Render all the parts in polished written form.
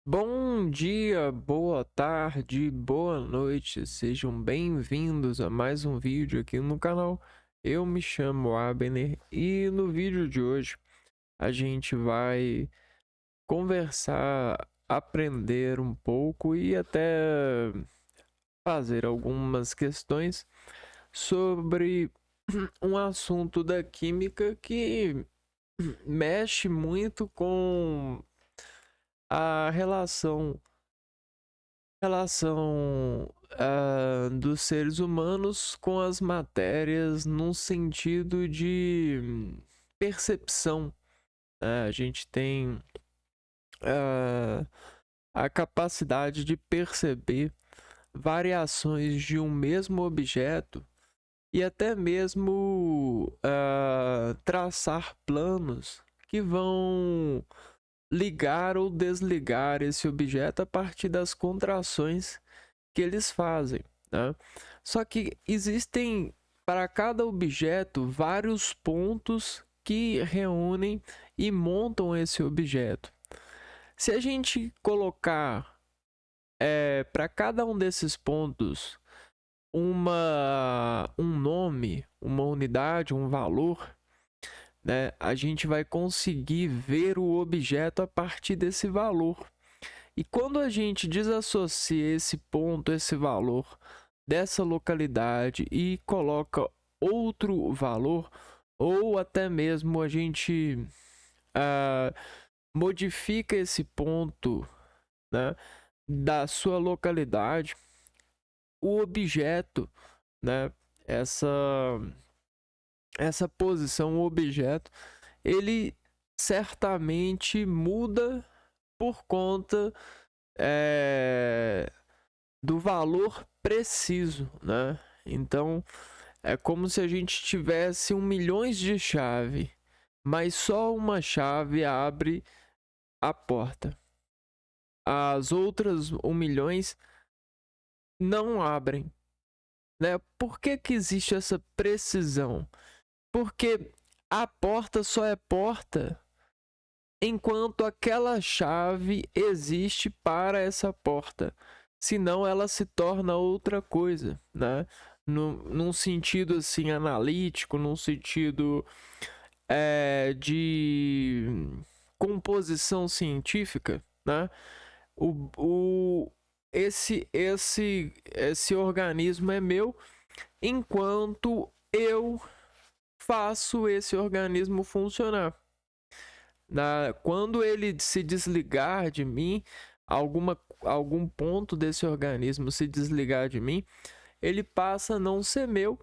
Bom dia, boa tarde, boa noite, sejam bem-vindos a mais um vídeo aqui no canal. Eu me chamo Abner e no vídeo de hoje a gente vai conversar, aprender um pouco e até fazer algumas questões sobre um assunto da química que mexe muito com a relação dos seres humanos com as matérias num sentido de percepção, né? A gente tem ah, a capacidade de perceber variações de um mesmo objeto e até mesmo traçar planos que vão ligar ou desligar esse objeto a partir das contrações que eles fazem, né? Só que existem para cada objeto vários pontos que reúnem e montam esse objeto. Se a gente colocar para cada um desses pontos um nome, uma unidade, um valor, né, a gente vai conseguir ver o objeto a partir desse valor. E quando a gente desassocia esse ponto, esse valor dessa localidade e coloca outro valor, ou até mesmo a gente ah, modifica esse ponto, né, da sua localidade, o objeto, né, essa, essa posição, o objeto, ele certamente muda por conta é, do valor preciso, né? Então é como se a gente tivesse 1 milhões de chave, mas só uma chave abre a porta. As outras 1 milhões não abrem, né? Por que que existe essa precisão? Porque a porta só é porta enquanto aquela chave existe para essa porta. Senão ela se torna outra coisa, né? Num sentido assim analítico, num sentido de composição científica, né? O, o, esse organismo é meu enquanto eu faço esse organismo funcionar. Quando ele se desligar de mim, algum ponto desse organismo se desligar de mim, ele passa a não ser meu,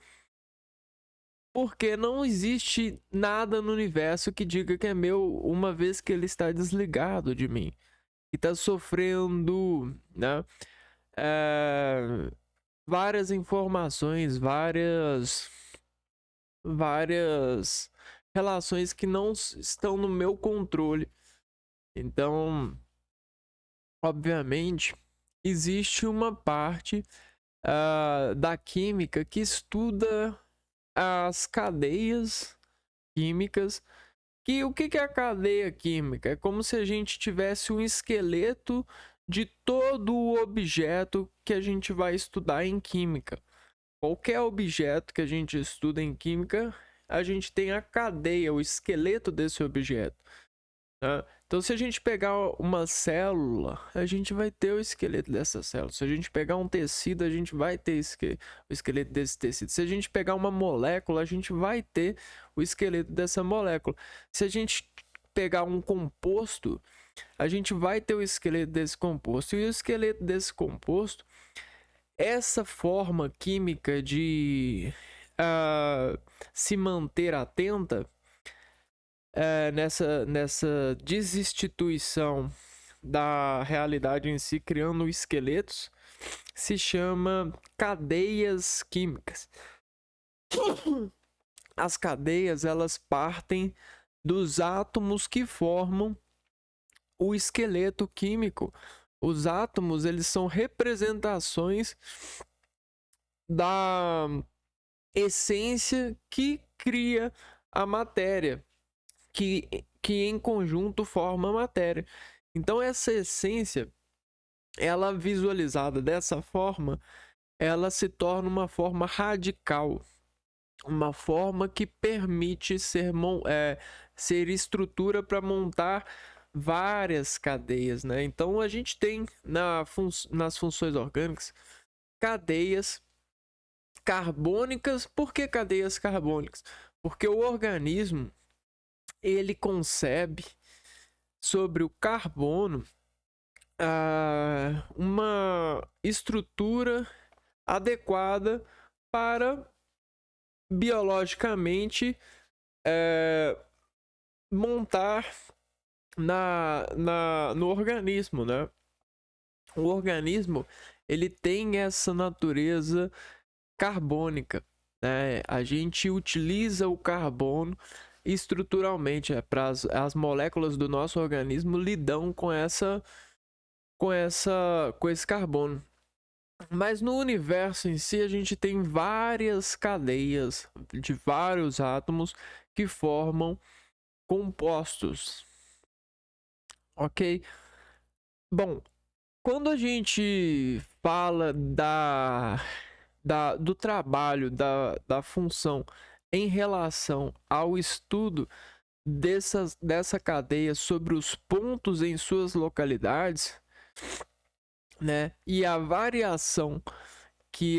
porque não existe nada no universo que diga que é meu uma vez que ele está desligado de mim. E está sofrendo, né, é, várias informações, várias relações que não estão no meu controle. Então, obviamente, existe uma parte da química que estuda as cadeias químicas. O que é a cadeia química? É como se a gente tivesse um esqueleto de todo o objeto que a gente vai estudar em química. Qualquer objeto que a gente estuda em química, a gente tem a cadeia, o esqueleto desse objeto. Né? Então, se a gente pegar uma célula, a gente vai ter o esqueleto dessa célula. Se a gente pegar um tecido, a gente vai ter o esqueleto desse tecido. Se a gente pegar uma molécula, a gente vai ter o esqueleto dessa molécula. Se a gente pegar um composto, a gente vai ter o esqueleto desse composto. E o esqueleto desse composto, essa forma química de se manter atenta nessa desinstituição da realidade em si, criando esqueletos, se chama cadeias químicas. As cadeias, elas partem dos átomos que formam o esqueleto químico. Os átomos, eles são representações da essência que cria a matéria, que em conjunto forma a matéria. Então essa essência, ela visualizada dessa forma, ela se torna uma forma radical, uma forma que permite ser estrutura para montar várias cadeias, né? Então a gente tem nas funções orgânicas cadeias carbônicas. Por que cadeias carbônicas? Porque o organismo, ele concebe sobre o carbono uma estrutura adequada para biologicamente montar no organismo, né? O organismo, ele tem essa natureza carbônica, né? A gente utiliza o carbono estruturalmente, para as moléculas do nosso organismo lidam com esse carbono. Mas no universo em si, a gente tem várias cadeias de vários átomos que formam compostos. Ok? Bom, quando a gente fala do trabalho, da função em relação ao estudo dessa cadeia sobre os pontos em suas localidades, né? E a variação que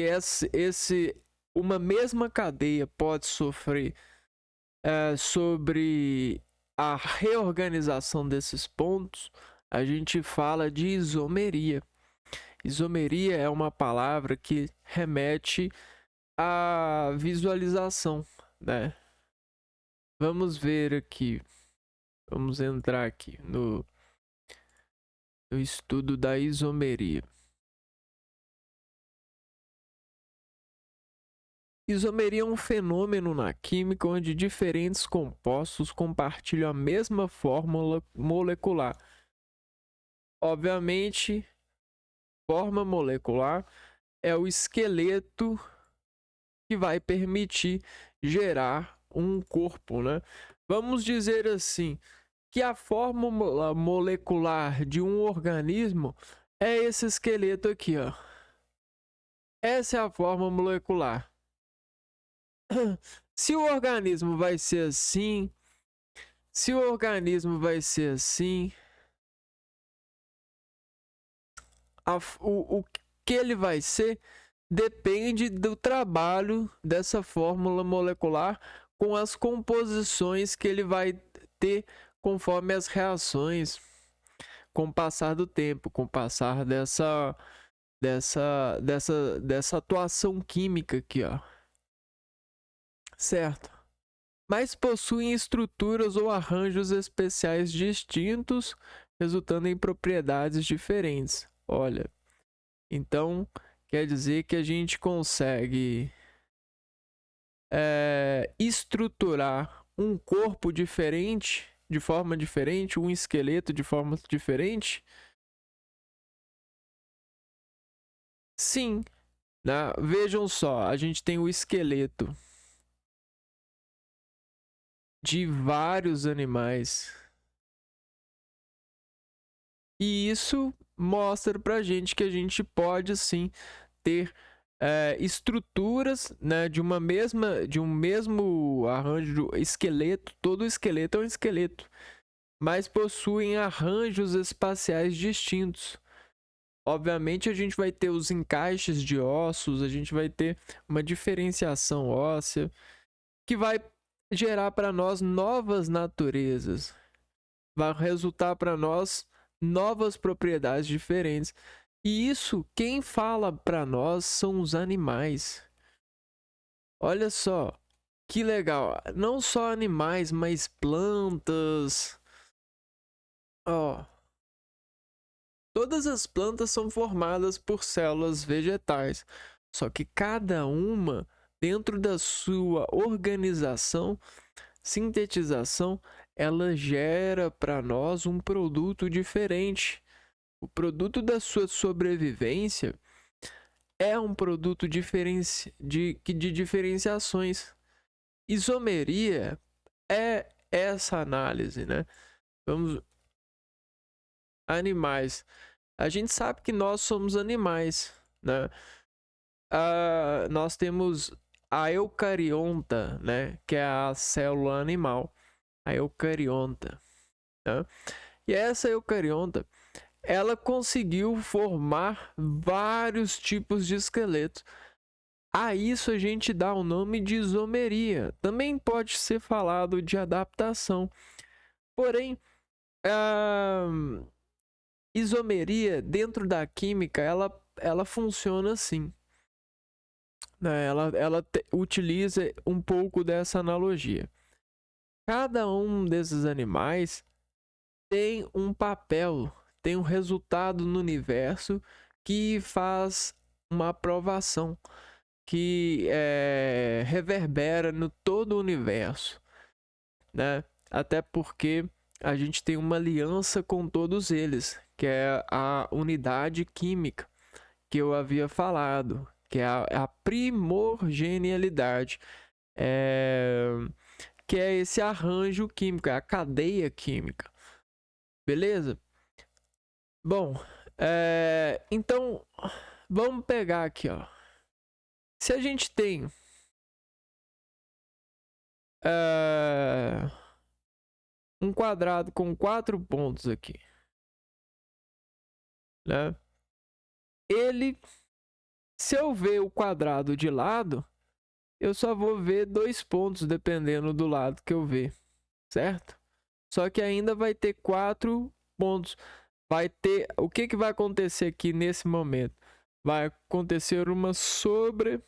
uma mesma cadeia pode sofrer sobre a reorganização desses pontos, a gente fala de isomeria. Isomeria é uma palavra que remete à visualização, né? Vamos ver aqui. Vamos entrar aqui no estudo da isomeria. Isomeria é um fenômeno na química onde diferentes compostos compartilham a mesma fórmula molecular. Obviamente, forma molecular é o esqueleto que vai permitir gerar um corpo, né? Vamos dizer assim, que a fórmula molecular de um organismo é esse esqueleto aqui, ó. Essa é a forma molecular. Se o organismo vai ser assim, o que ele vai ser depende do trabalho dessa fórmula molecular com as composições que ele vai ter conforme as reações, com o passar do tempo, com o passar dessa atuação química aqui, ó. Certo? Mas possuem estruturas ou arranjos especiais distintos, resultando em propriedades diferentes. Olha, então quer dizer que a gente consegue estruturar um corpo diferente, de forma diferente, um esqueleto de forma diferente? Sim, né? Vejam só, a gente tem o esqueleto de vários animais. E isso mostra pra gente que a gente pode sim ter estruturas, né, de um mesmo arranjo, esqueleto. Todo esqueleto é um esqueleto, mas possuem arranjos espaciais distintos. Obviamente a gente vai ter os encaixes de ossos, a gente vai ter uma diferenciação óssea que vai gerar para nós novas naturezas, vai resultar para nós novas propriedades diferentes. E isso, quem fala para nós são os animais. Olha só, que legal. Não só animais, mas plantas. Ó, todas as plantas são formadas por células vegetais. Só que cada uma, dentro da sua organização, sintetização, ela gera para nós um produto diferente. O produto da sua sobrevivência é um produto de diferenciações. Isomeria é essa análise, né? animais. A gente sabe que nós somos animais, né? Nós temos a eucarionta, né? Que é a célula animal, a eucarionta, né? E essa eucarionta, ela conseguiu formar vários tipos de esqueletos. A isso a gente dá o nome de isomeria. Também pode ser falado de adaptação. Porém, a isomeria dentro da química, ela funciona assim, né? Ela utiliza um pouco dessa analogia. Cada um desses animais tem um papel, tem um resultado no universo que faz uma aprovação, que reverbera no todo o universo, né? Até porque a gente tem uma aliança com todos eles, que é a unidade química que eu havia falado, que é a primordialidade, que é esse arranjo químico, é a cadeia química. Beleza? Bom, então vamos pegar aqui, ó. Se a gente tem um quadrado com 4 pontos aqui, né? Se eu ver o quadrado de lado, eu só vou ver 2 pontos dependendo do lado que eu ver, certo? Só que ainda vai ter 4 pontos. O que vai acontecer aqui nesse momento? Vai acontecer uma sobreposição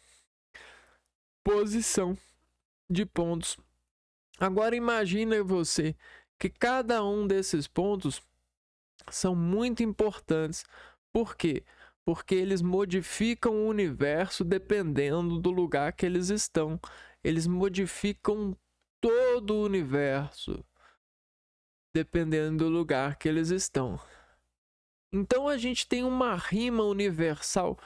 de pontos. Agora imagine você que cada um desses pontos são muito importantes. Por quê? Porque eles modificam o universo dependendo do lugar que eles estão. Eles modificam todo o universo dependendo do lugar que eles estão. Então a gente tem uma rima universal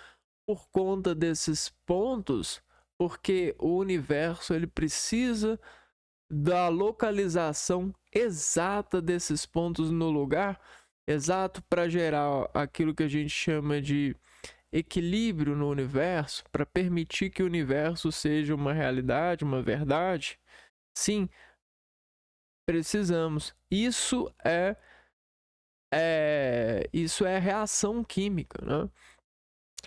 por conta desses pontos, porque o universo ele precisa da localização exata desses pontos no lugar exato para gerar aquilo que a gente chama de equilíbrio no universo, para permitir que o universo seja uma realidade, uma verdade. Sim, precisamos. Isso é reação química, né?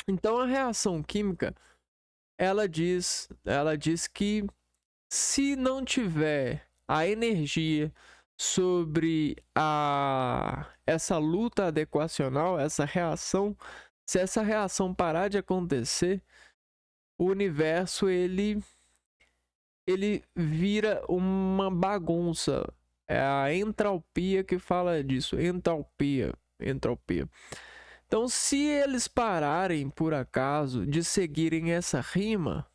Então a reação química ela diz que se não tiver a energia sobre essa luta adequacional, essa reação, se essa reação parar de acontecer, o universo ele vira uma bagunça. É a entalpia que fala disso, entalpia. Então, se eles pararem por acaso de seguirem essa rima,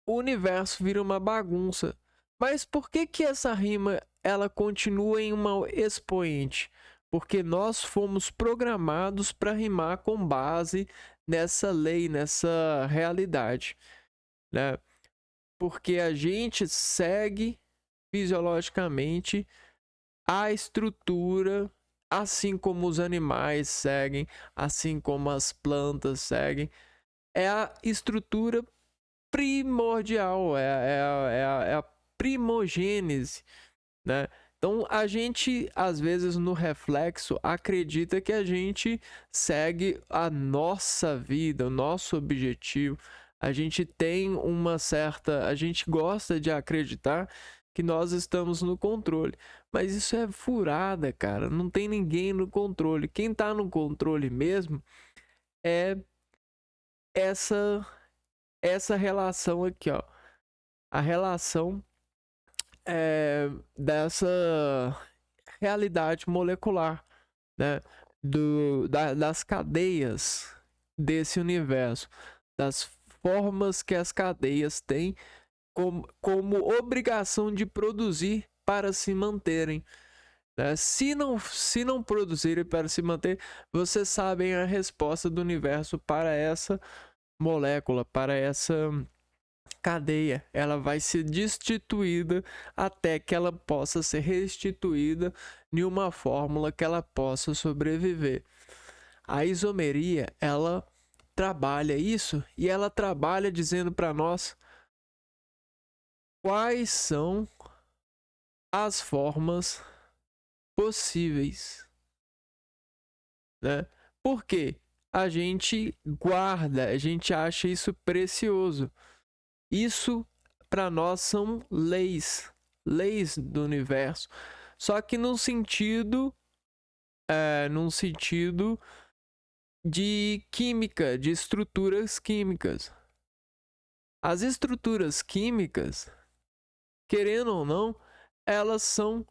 o universo vira uma bagunça. Mas por que essa rima ela continua em uma expoente? Porque nós fomos programados para rimar com base nessa lei, nessa realidade, né? Porque a gente segue fisiologicamente a estrutura, assim como os animais seguem, assim como as plantas seguem. É a estrutura primordial, é a primogênese, né? Então a gente às vezes no reflexo acredita que a gente segue a nossa vida, o nosso objetivo. A gente tem a gente gosta de acreditar que nós estamos no controle, mas isso é furada, cara. Não tem ninguém no controle. Quem tá no controle mesmo é essa relação aqui, ó. A relação dessa realidade molecular, né? Das cadeias desse universo, das formas que as cadeias têm como obrigação de produzir para se manterem. Né? Se não produzirem para se manter, vocês sabem a resposta do universo para essa molécula, para essa cadeia, ela vai ser destituída até que ela possa ser restituída em uma fórmula que ela possa sobreviver. A isomeria, ela trabalha isso e ela trabalha dizendo para nós quais são as formas possíveis, né? Porque a gente guarda, a gente acha isso precioso. Isso para nós são leis do universo. Só que num sentido de química, de estruturas químicas. As estruturas químicas, querendo ou não, elas são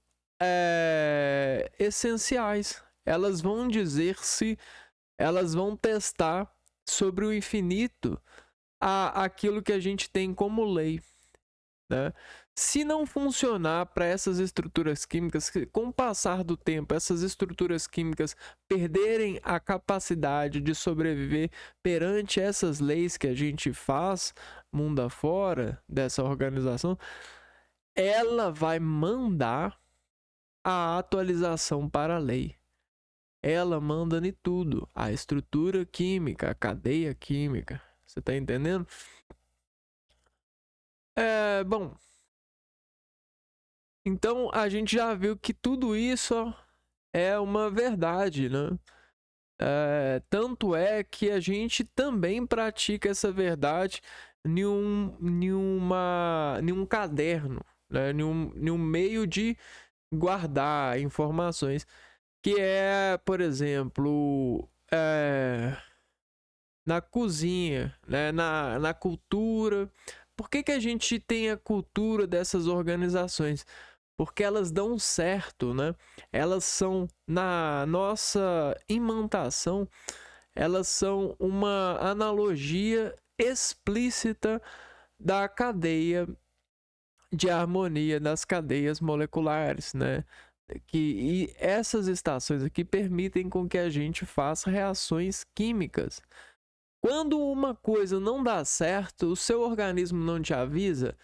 essenciais. Elas vão dizer se elas vão testar sobre o infinito aquilo que a gente tem como lei, né? Se não funcionar para essas estruturas químicas, com o passar do tempo, essas estruturas químicas perderem a capacidade de sobreviver perante essas leis que a gente faz mundo afora dessa organização, ela vai mandar a atualização para a lei. Ela manda em tudo, a estrutura química, a cadeia química. Você está entendendo? Bom, então a gente já viu que tudo isso é uma verdade, né? Tanto é que a gente também pratica essa verdade em um caderno, né? Em um meio de guardar informações, que é, por exemplo, na cozinha, né? na cultura. Por que a gente tem a cultura dessas organizações? Porque elas dão certo, né? Elas são, na nossa imantação, elas são uma analogia explícita da cadeia de harmonia, das cadeias moleculares, né? E essas estações aqui permitem com que a gente faça reações químicas. Quando uma coisa não dá certo, o seu organismo não te avisa,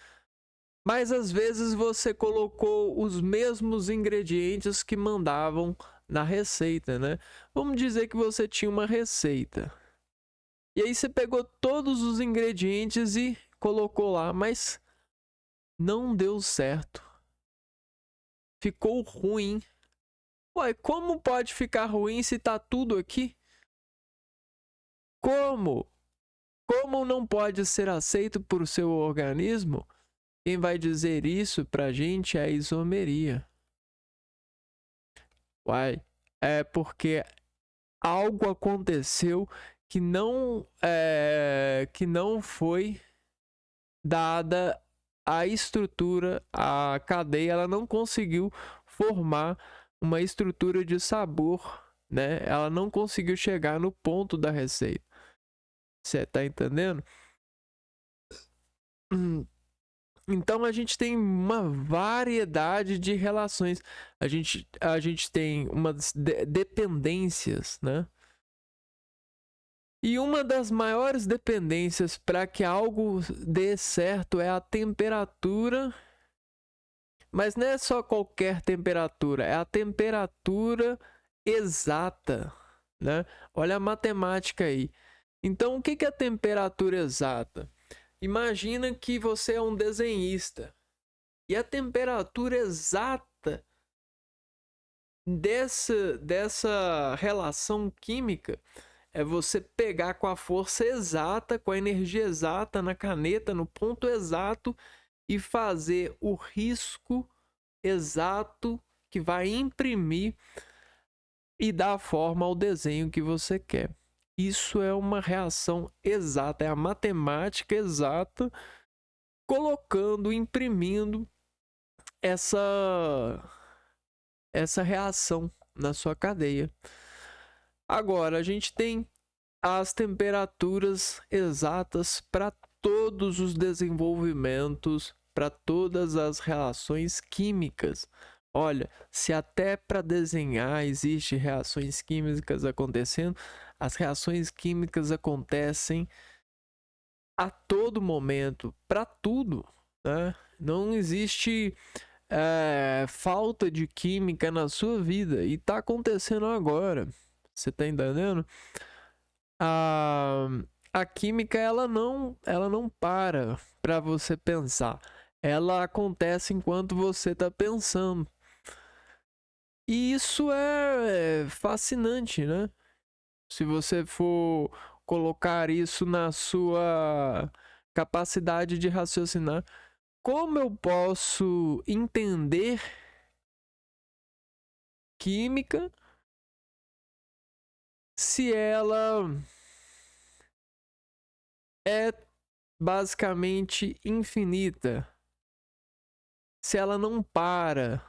mas às vezes você colocou os mesmos ingredientes que mandavam na receita, né? Vamos dizer que você tinha uma receita. E aí você pegou todos os ingredientes e colocou lá, mas não deu certo. Ficou ruim. Ué, como pode ficar ruim se tá tudo aqui? Como? Como não pode ser aceito por seu organismo? Quem vai dizer isso pra gente é a isomeria. Uai, é porque algo aconteceu que não foi dada a estrutura, a cadeia, ela não conseguiu formar uma estrutura de sabor, né? Ela não conseguiu chegar no ponto da receita. Você tá entendendo? Então a gente tem uma variedade de relações. A gente tem umas dependências, né? E uma das maiores dependências para que algo dê certo é a temperatura. Mas não é só qualquer temperatura, é a temperatura exata, né? Olha a matemática aí. Então, o que é a temperatura exata? Imagina que você é um desenhista e a temperatura exata dessa relação química é você pegar com a força exata, com a energia exata na caneta, no ponto exato e fazer o risco exato que vai imprimir e dar forma ao desenho que você quer. Isso é uma reação exata, é a matemática exata colocando, imprimindo essa reação na sua cadeia. Agora, a gente tem as temperaturas exatas para todos os desenvolvimentos, para todas as reações químicas. Olha, se até para desenhar existe reações químicas acontecendo, as reações químicas acontecem a todo momento, para tudo, né? Não existe falta de química na sua vida e tá acontecendo agora. Você tá entendendo? A, a química ela não para você pensar. Ela acontece enquanto você tá pensando. E isso é fascinante, né? Se você for colocar isso na sua capacidade de raciocinar, como eu posso entender química se ela é basicamente infinita? Se ela não para,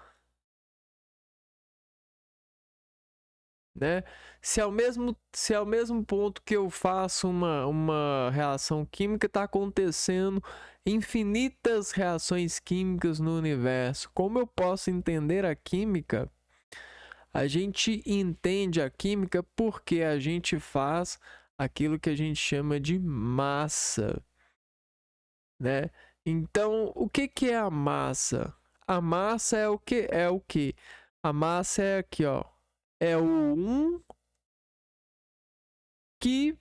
né? Se ao mesmo ponto que eu faço uma reação química, está acontecendo infinitas reações químicas no universo. Como eu posso entender a química? A gente entende a química porque a gente faz aquilo que a gente chama de massa, né? Então, o que que é a massa? A massa é o que? É o que? A massa é aqui, ó. É o 1 que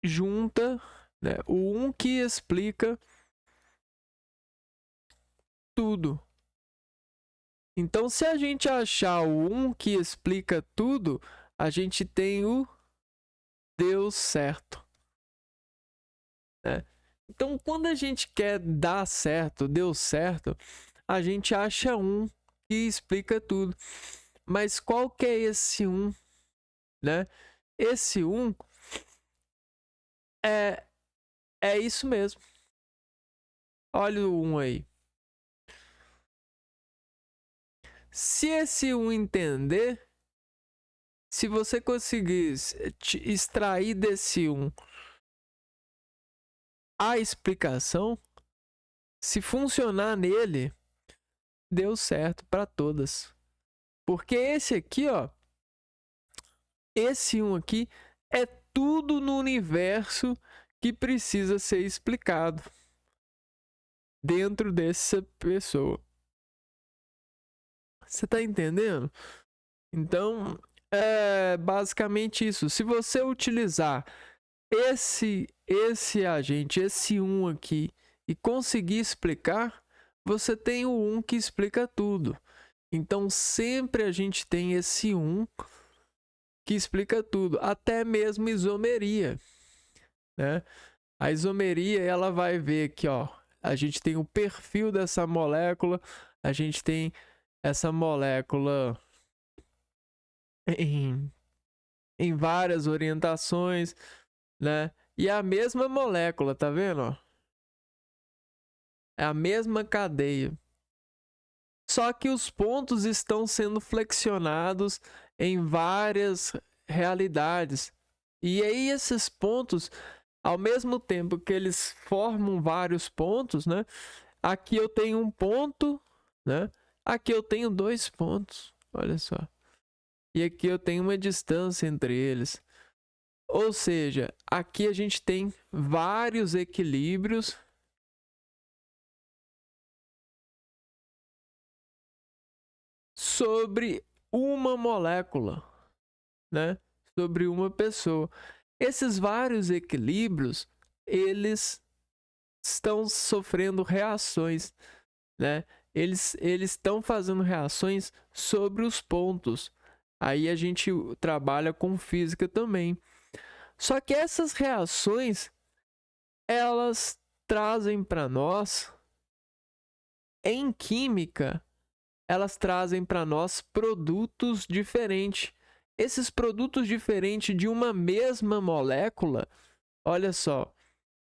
junta, né? O 1 que explica tudo. Então, se a gente achar o 1 que explica tudo, a gente tem o Deus certo, né? Então, quando a gente quer dar certo, deu certo, a gente acha um que explica tudo. Mas qual que é esse um, né? Esse um é, é isso mesmo. Olha o um aí. Se esse um entender, se você conseguir extrair desse um a explicação, se funcionar nele, deu certo para todas. Porque esse aqui, ó, esse um aqui é tudo no universo que precisa ser explicado dentro dessa pessoa. Você tá entendendo? Então, é basicamente isso. Se você utilizar esse agente, esse um aqui, e conseguir explicar, você tem o um que explica tudo. Então, sempre a gente tem esse um que explica tudo, até mesmo isomeria, né? A isomeria, ela vai ver aqui, ó, a gente tem o perfil dessa molécula, a gente tem essa molécula em, em várias orientações, né? E é a mesma molécula, tá vendo? Ó? É a mesma cadeia. Só que os pontos estão sendo flexionados em várias realidades. E aí esses pontos, ao mesmo tempo que eles formam vários pontos, né? Aqui eu tenho um ponto, né? Aqui eu tenho dois pontos, olha só. E aqui eu tenho uma distância entre eles. Ou seja, aqui a gente tem vários equilíbrios sobre uma molécula, né? Sobre uma pessoa. Esses vários equilíbrios, eles estão sofrendo reações, né? Eles estão fazendo reações sobre os pontos. Aí a gente trabalha com física também. Só que essas reações, elas trazem para nós, em química, elas trazem para nós produtos diferentes. Esses produtos diferentes de uma mesma molécula, olha só,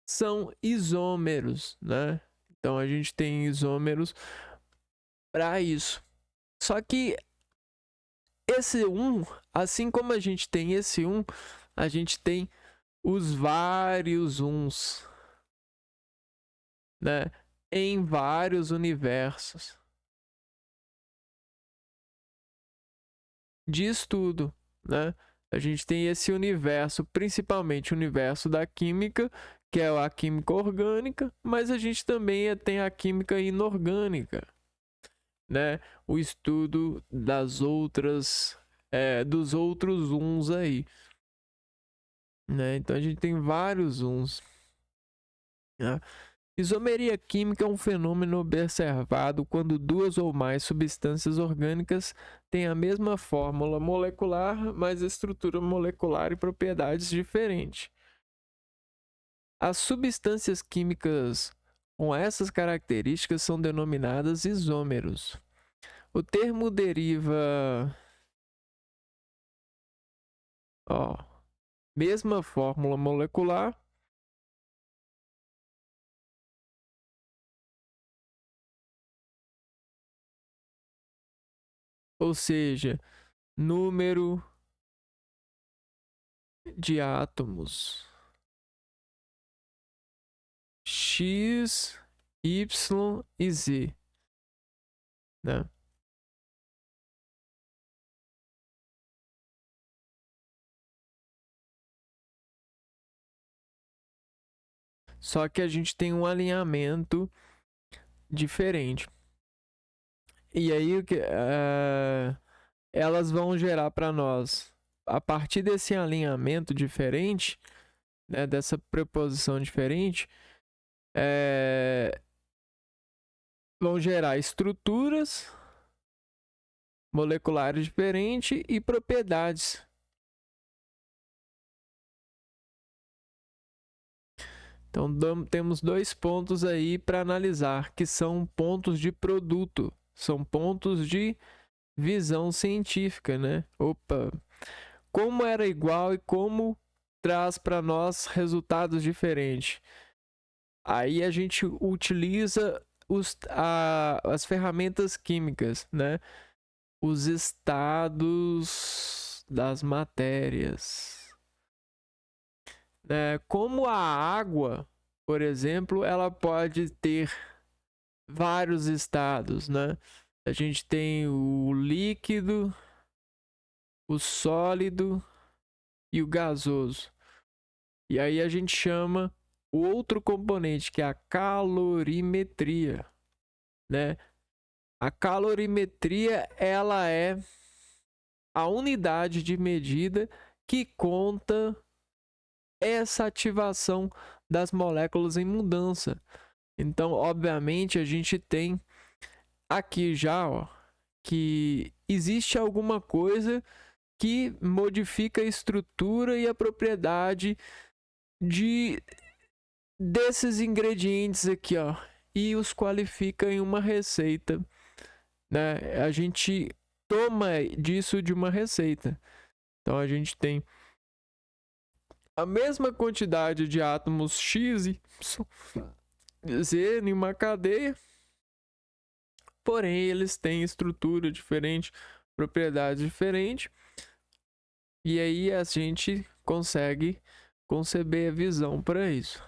são isômeros, né? Então a gente tem isômeros para isso. Só que esse um, assim como a gente tem esse um, a gente tem os vários uns, né? Em vários universos de estudo, né? A gente tem esse universo, principalmente o universo da química, que é a química orgânica, mas a gente também tem a química inorgânica, né? O estudo das outras, dos outros uns aí, né? Então a gente tem vários uns, né? Isomeria química é um fenômeno observado quando duas ou mais substâncias orgânicas têm a mesma fórmula molecular, mas estrutura molecular e propriedades diferentes. As substâncias químicas com essas características são denominadas isômeros. O termo deriva, mesma fórmula molecular, ou seja, número de átomos X, Y e Z, né? Só que a gente tem um alinhamento diferente. E aí elas vão gerar para nós, a partir desse alinhamento diferente, né, dessa preposição diferente, vão gerar estruturas moleculares diferentes e propriedades. Então temos dois pontos aí para analisar, que são pontos de produto, são pontos de visão científica, né? Opa, como era igual e como traz para nós resultados diferentes. Aí a gente utiliza as ferramentas químicas, né? Os estados das matérias. Como a água, por exemplo, ela pode ter vários estados, né? A gente tem o líquido, o sólido e o gasoso. E aí a gente chama o outro componente, que é a calorimetria, né? A calorimetria, ela é a unidade de medida que conta essa ativação das moléculas em mudança. Então, obviamente, a gente tem aqui já, que existe alguma coisa que modifica a estrutura e a propriedade desses ingredientes aqui, e os qualifica em uma receita, né? A gente toma disso de uma receita. Então a gente tem a mesma quantidade de átomos X e Z em uma cadeia, porém eles têm estrutura diferente, propriedade diferente, e aí a gente consegue conceber a visão para isso.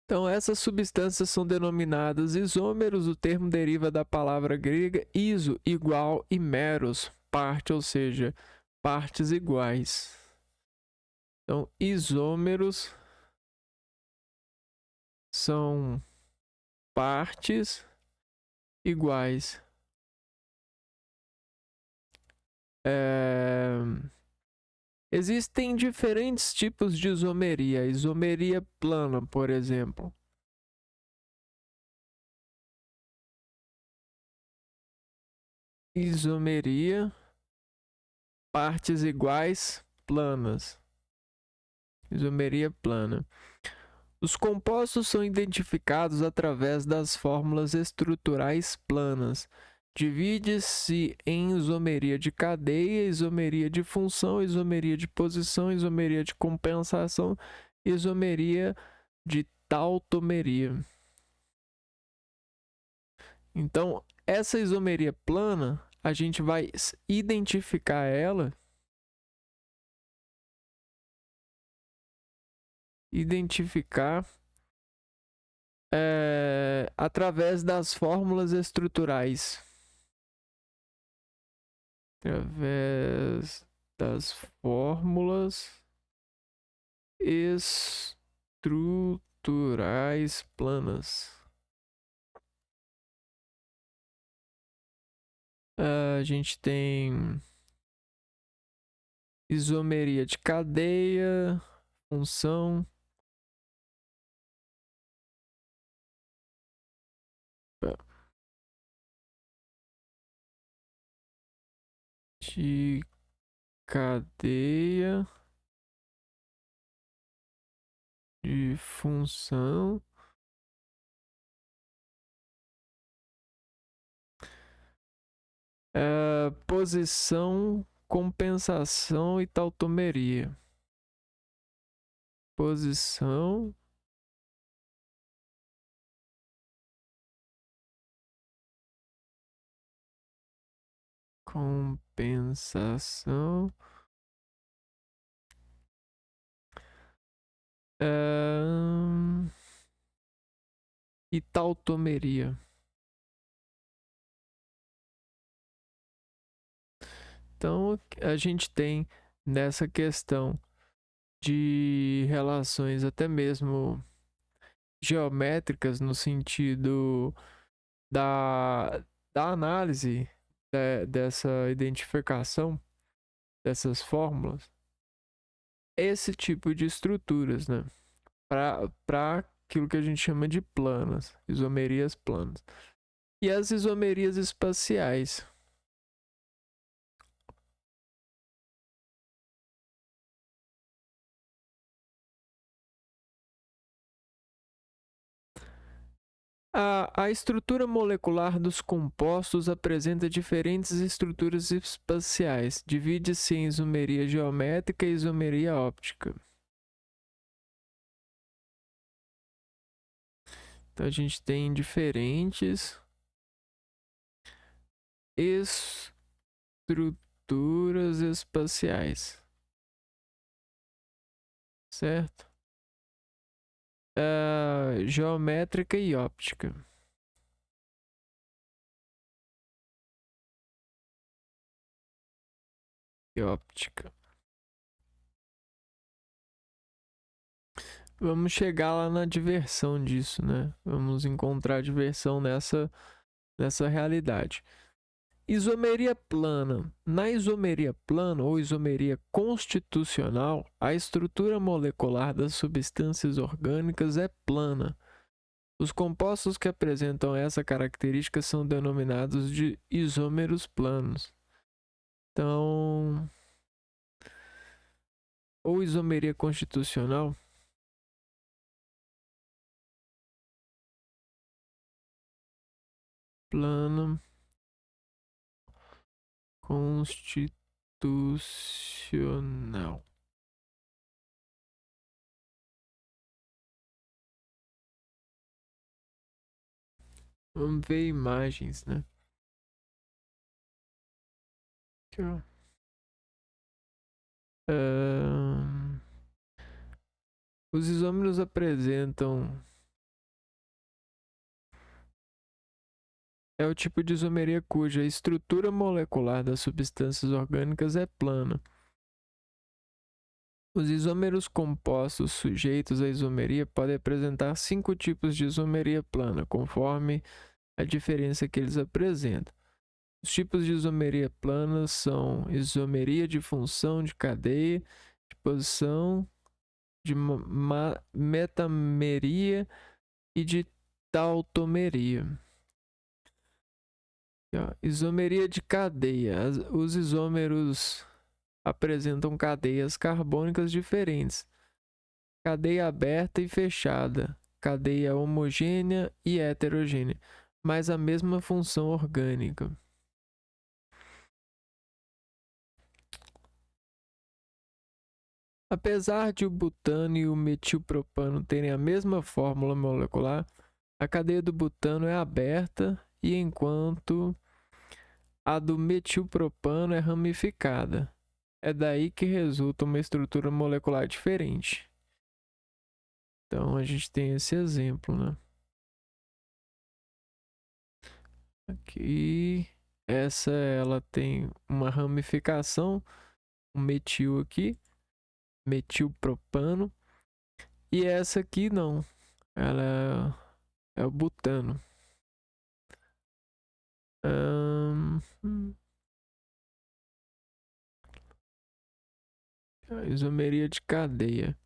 Então, essas substâncias são denominadas isômeros. O termo deriva da palavra grega iso, igual, e meros, parte, ou seja, partes iguais. Então, isômeros são partes iguais. Existem diferentes tipos de isomeria. Isomeria plana, por exemplo. Isomeria, partes iguais, planas. Isomeria plana. Os compostos são identificados através das fórmulas estruturais planas. Divide-se em isomeria de cadeia, isomeria de função, isomeria de posição, isomeria de compensação, isomeria de tautomeria. Então, essa isomeria plana, a gente vai identificar ela através das fórmulas estruturais. Através das fórmulas estruturais planas. A gente tem isomeria de cadeia, função. De cadeia de função. Posição, compensação e tautomeria. Posição, compensação, e tautomeria. Então, a gente tem nessa questão de relações até mesmo geométricas, no sentido da análise dessa identificação, dessas fórmulas, esse tipo de estruturas, né? Para aquilo que a gente chama de planas, isomerias planas. E as isomerias espaciais. A estrutura molecular dos compostos apresenta diferentes estruturas espaciais. Divide-se em isomeria geométrica e isomeria óptica. Então a gente tem diferentes estruturas espaciais. Certo? Geométrica e óptica. E óptica. Vamos chegar lá na diversão disso, né? Vamos encontrar diversão nessa realidade. Isomeria plana. Na isomeria plana ou isomeria constitucional, a estrutura molecular das substâncias orgânicas é plana. Os compostos que apresentam essa característica são denominados de isômeros planos. Então, ou isomeria constitucional, plano constitucional. Vamos ver imagens, né? Aqui, ó. Os isômeros apresentam... É o tipo de isomeria cuja estrutura molecular das substâncias orgânicas é plana. Os isômeros compostos sujeitos à isomeria podem apresentar 5 tipos de isomeria plana, conforme a diferença que eles apresentam. Os tipos de isomeria plana são isomeria de função de cadeia, de posição, de metameria e de tautomeria. Isomeria de cadeia. Os isômeros apresentam cadeias carbônicas diferentes. Cadeia aberta e fechada. Cadeia homogênea e heterogênea, mas a mesma função orgânica. Apesar de o butano e o metilpropano terem a mesma fórmula molecular, a cadeia do butano é aberta e enquanto a do metilpropano é ramificada. É daí que resulta uma estrutura molecular diferente. Então a gente tem esse exemplo, né? Aqui, ela tem uma ramificação, um metil aqui, metilpropano. E essa aqui não. Ela é o butano. A isomeria de cadeia.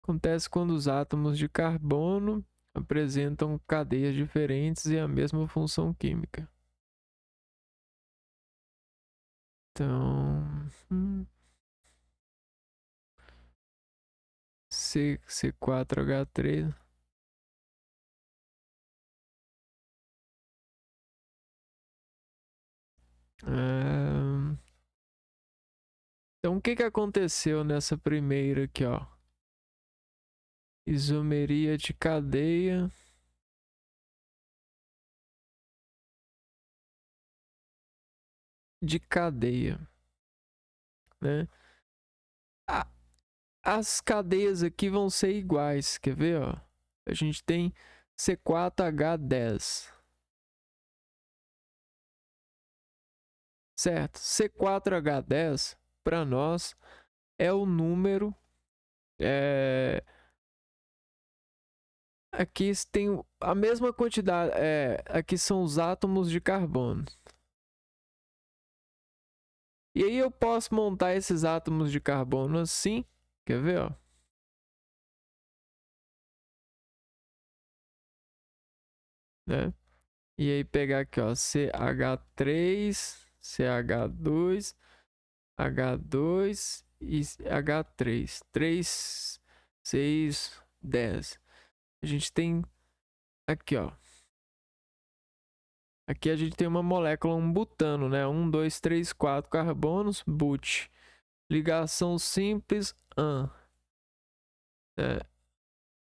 Acontece quando os átomos de carbono apresentam cadeias diferentes e a mesma função química. Então, C4H3. Então, o que aconteceu nessa primeira aqui, ó? Isomeria de cadeia. De cadeia, né? As cadeias aqui vão ser iguais, quer ver, ó? A gente tem C4H10, certo? C4H10 para nós é o número. Aqui tem a mesma quantidade. Aqui são os átomos de carbono. E aí eu posso montar esses átomos de carbono assim. Quer ver, ó? Né? E aí pegar aqui, ó, CH3, CH2, H2 e H3. 3, 6, 10. A gente tem aqui, ó. Aqui a gente tem uma molécula, um butano, né? 1, 2, 3, 4 carbonos, but. Ligação simples, an.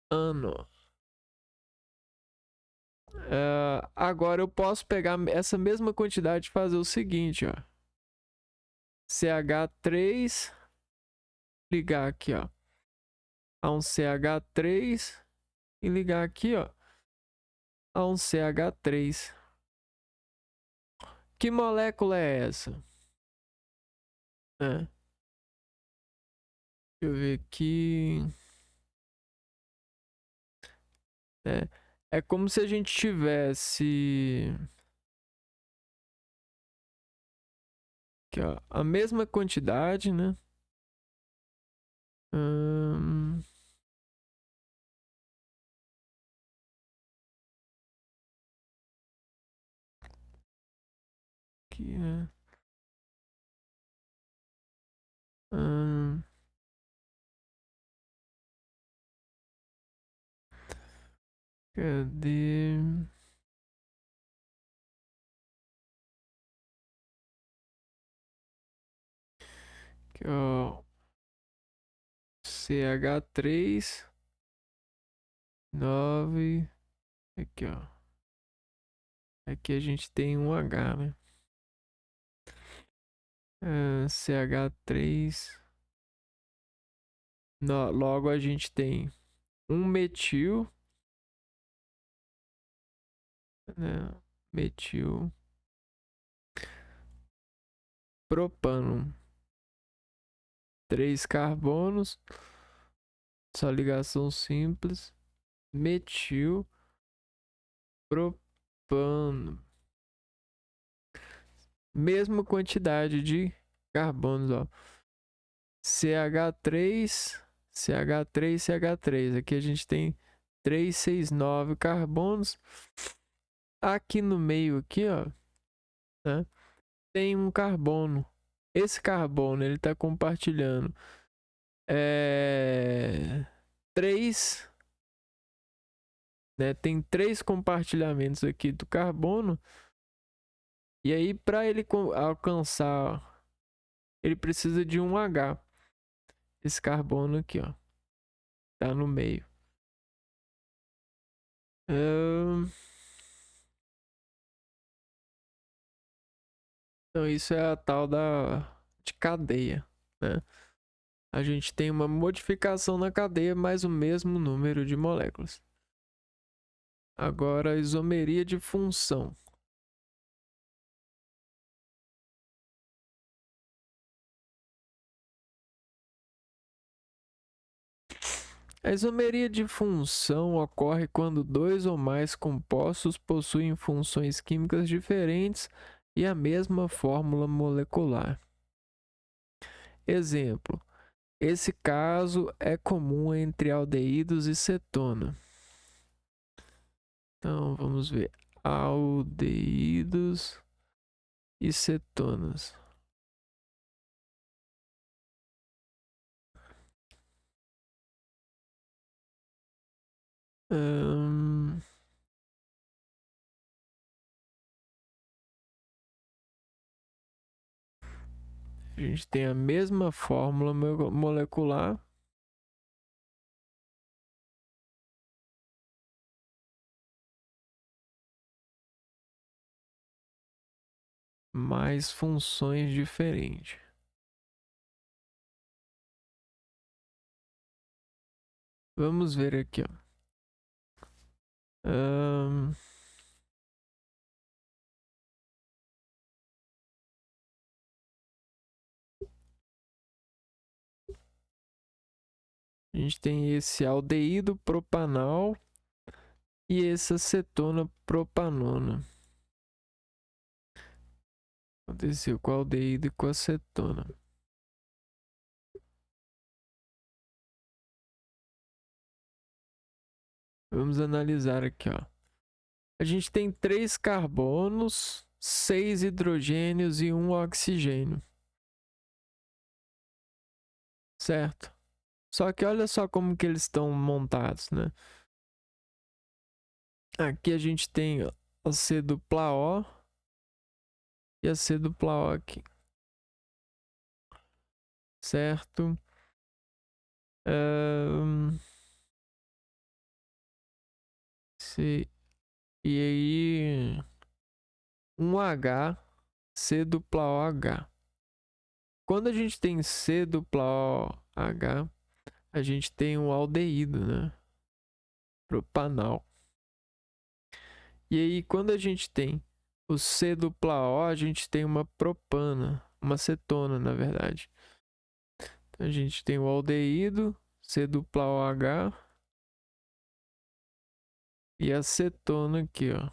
Ano. Agora eu posso pegar essa mesma quantidade e fazer o seguinte, ó. CH3, ligar aqui, ó, a um CH3 e ligar aqui, ó, a um CH3. Que molécula é essa? Deixa eu ver aqui. É como se a gente tivesse aqui, ó, a mesma quantidade, né? Aqui, né? Cadê? Aqui, ó. CH3 9. Aqui, ó. Aqui a gente tem um H, né? CH3. Logo a gente tem um metil, né? Metil propano. 3 carbonos. Só ligação simples. Metil propano. Mesma quantidade de carbonos, ó. CH3, CH3, CH3. Aqui a gente tem 3, 6, 9 carbonos. Aqui no meio aqui, ó, né, tem um carbono. Esse carbono, ele tá compartilhando 3, né? Tem 3 compartilhamentos aqui do carbono. E aí, para ele alcançar, ele precisa de um H. Esse carbono aqui, ó, tá no meio. Então, isso é a tal de cadeia, né? A gente tem uma modificação na cadeia, mas o mesmo número de moléculas. Agora, a isomeria de função. A isomeria de função ocorre quando dois ou mais compostos possuem funções químicas diferentes e a mesma fórmula molecular. Exemplo: esse caso é comum entre aldeídos e cetona. Então, vamos ver. Aldeídos e cetonas. A gente tem a mesma fórmula molecular. Mais funções diferentes. Vamos ver aqui, ó. A gente tem esse aldeído propanal e essa cetona propanona. Aconteceu com o aldeído e com a cetona. Vamos analisar aqui, ó. A gente tem 3 carbonos, 6 hidrogênios e 1 oxigênio. Certo? Só que olha só como que eles estão montados, né? Aqui a gente tem a C dupla O e a C dupla O aqui. Certo? E aí, um H, C dupla OH. Quando a gente tem C dupla OH, a gente tem um aldeído, né? Propanal. E aí, quando a gente tem o C dupla O, a gente tem uma propana, uma cetona, na verdade. Então, a gente tem o aldeído, C dupla OH, e a cetona aqui, ó.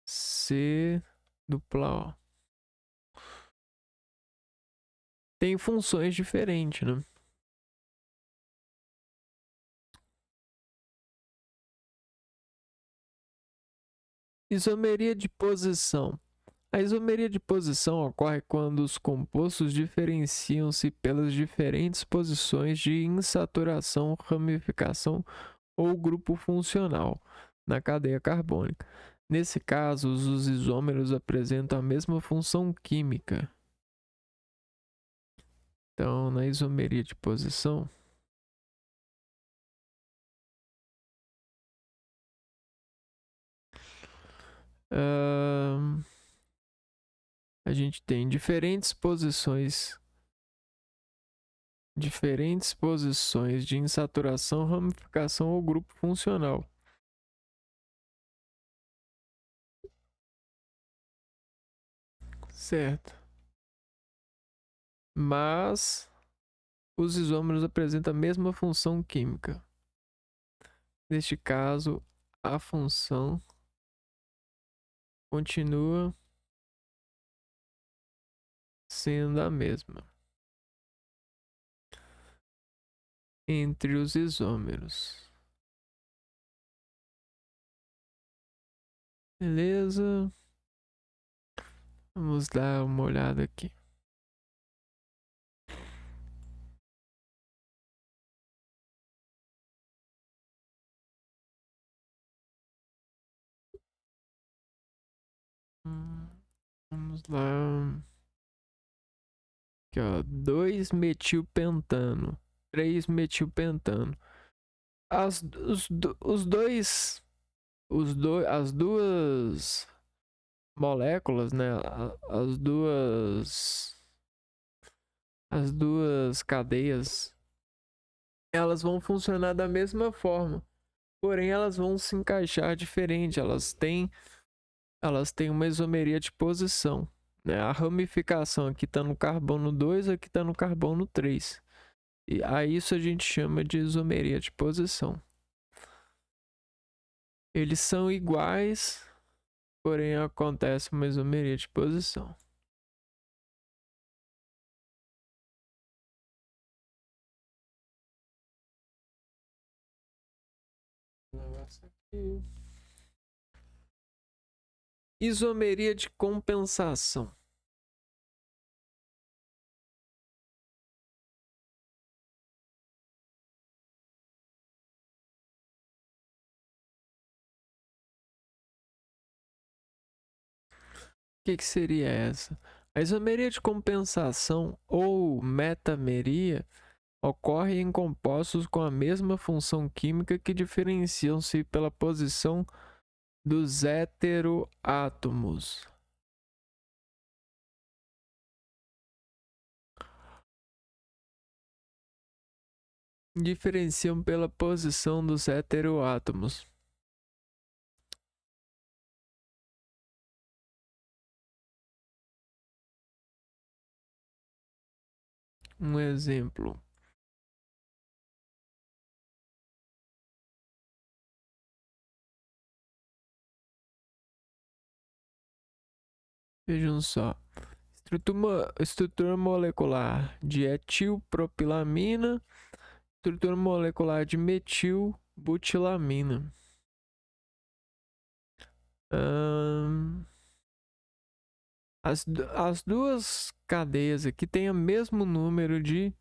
C dupla O. Tem funções diferentes, né? Isomeria de posição. A isomeria de posição ocorre quando os compostos diferenciam-se pelas diferentes posições de insaturação, ramificação ou grupo funcional na cadeia carbônica. Nesse caso, os isômeros apresentam a mesma função química. Então, na isomeria de posição, a gente tem diferentes posições de insaturação, ramificação ou grupo funcional. Certo. Mas os isômeros apresentam a mesma função química. Neste caso, a função continua sendo a mesma entre os isômeros. Beleza? Vamos dar uma olhada aqui. Vamos lá. Aqui, ó. 2-metilpentano. 3-metilpentano. As duas moléculas, né? As duas cadeias, elas vão funcionar da mesma forma, porém elas vão se encaixar diferente. Elas têm uma isomeria de posição, né? A ramificação aqui está no carbono 2, aqui está no carbono 3. E a isso a gente chama de isomeria de posição. Eles são iguais, porém acontece uma isomeria de posição. Isomeria de compensação. O que seria essa? A isomeria de compensação ou metameria ocorre em compostos com a mesma função química que diferenciam-se pela posição dos heteroátomos. Diferenciam pela posição dos heteroátomos. Um exemplo. Vejam só. Estrutura molecular de etilpropilamina, estrutura molecular de metilbutilamina. As duas cadeias aqui têm o mesmo número de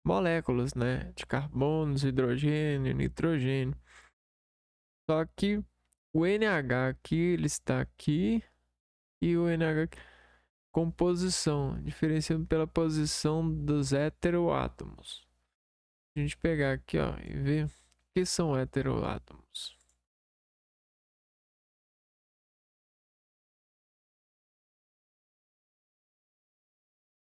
moléculas, né? De carbonos, hidrogênio, nitrogênio. Só que o NH aqui, ele está aqui e o NH aqui. Composição, diferenciando pela posição dos heteroátomos. A gente pegar aqui, ó, e ver o que são heteroátomos.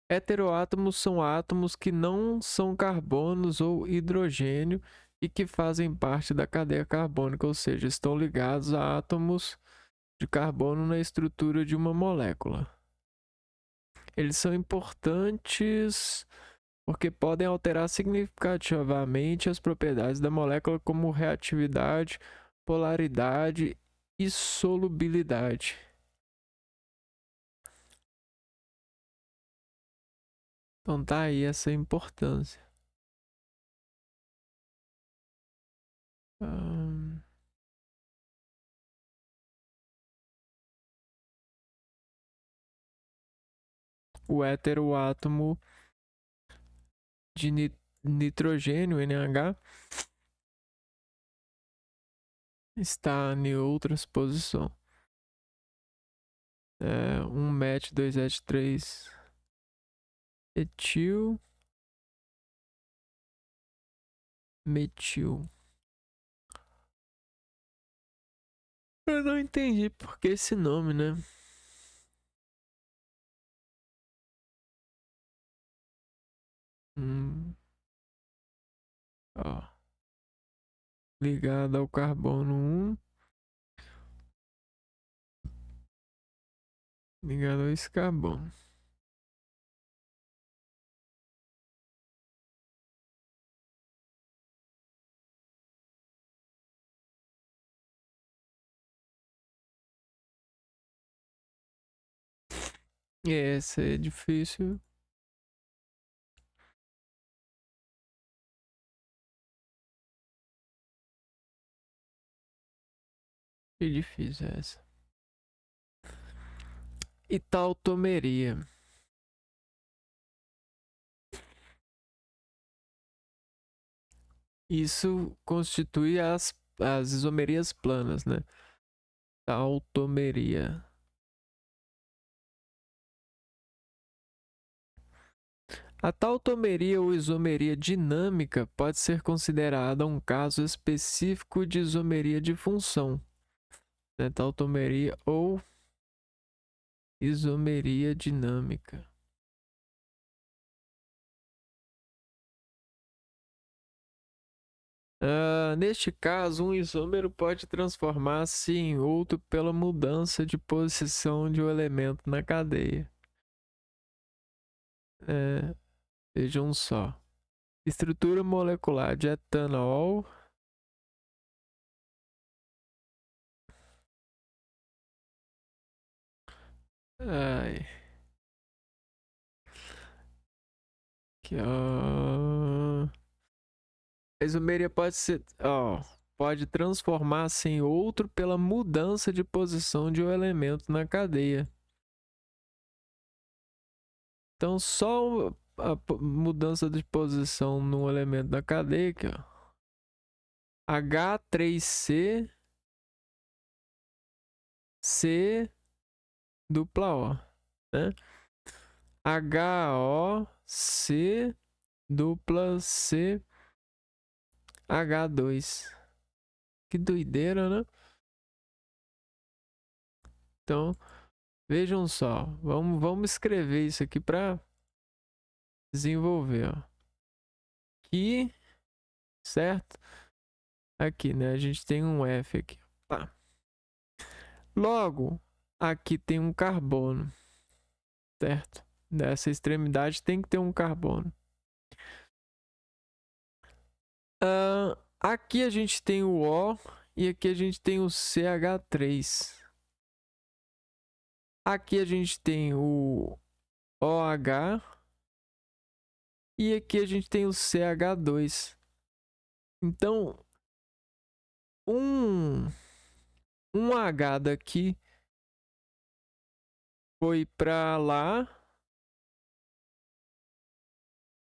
Heteroátomos são átomos que não são carbonos ou hidrogênio e que fazem parte da cadeia carbônica, ou seja, estão ligados a átomos de carbono na estrutura de uma molécula. Eles são importantes porque podem alterar significativamente as propriedades da molécula, como reatividade, polaridade e solubilidade. Então tá aí essa importância. O heteroátomo de nitrogênio, NH, está em outras posições. 1-met, 2-et, 3 etil, metil. Eu não entendi por que esse nome, né? Ó. Ligado ao carbono 1. Ligado a esse carbono. E essa é difícil. Que difícil é essa. E tautomeria. Isso constitui as isomerias planas, né? Tautomeria. A tautomeria ou isomeria dinâmica pode ser considerada um caso específico de isomeria de função, né? Tautomeria ou isomeria dinâmica. Neste caso, um isômero pode transformar-se em outro pela mudança de posição de um elemento na cadeia. Vejam só. Estrutura molecular de etanol. Ai. Aqui, ó. A isomeria pode ser, pode transformar-se em outro pela mudança de posição de um elemento na cadeia. Então, só a mudança de posição num elemento da cadeia aqui, ó. H3C C dupla O, né? HOC dupla C H2. Que doideira, né? Então, vejam só. Vamos escrever isso aqui para desenvolver, ó. Aqui, certo? Aqui, né? A gente tem um F aqui. Tá. Logo, aqui tem um carbono, certo? Nessa extremidade tem que ter um carbono. Aqui a gente tem o O e aqui a gente tem o CH3. Aqui a gente tem o OH e aqui a gente tem o CH2. Então, um H daqui foi para lá,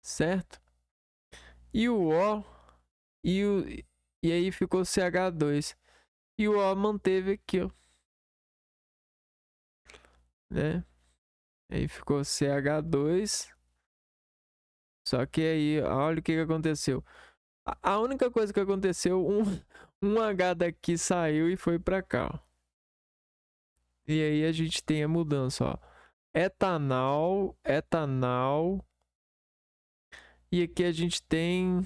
certo? E o O e aí ficou CH2. E o O manteve aqui, ó, né? Aí ficou CH2. Só que aí, olha o que aconteceu. A única coisa que aconteceu, um H daqui saiu e foi para cá, ó. E aí a gente tem a mudança, ó. Etanol. E aqui a gente tem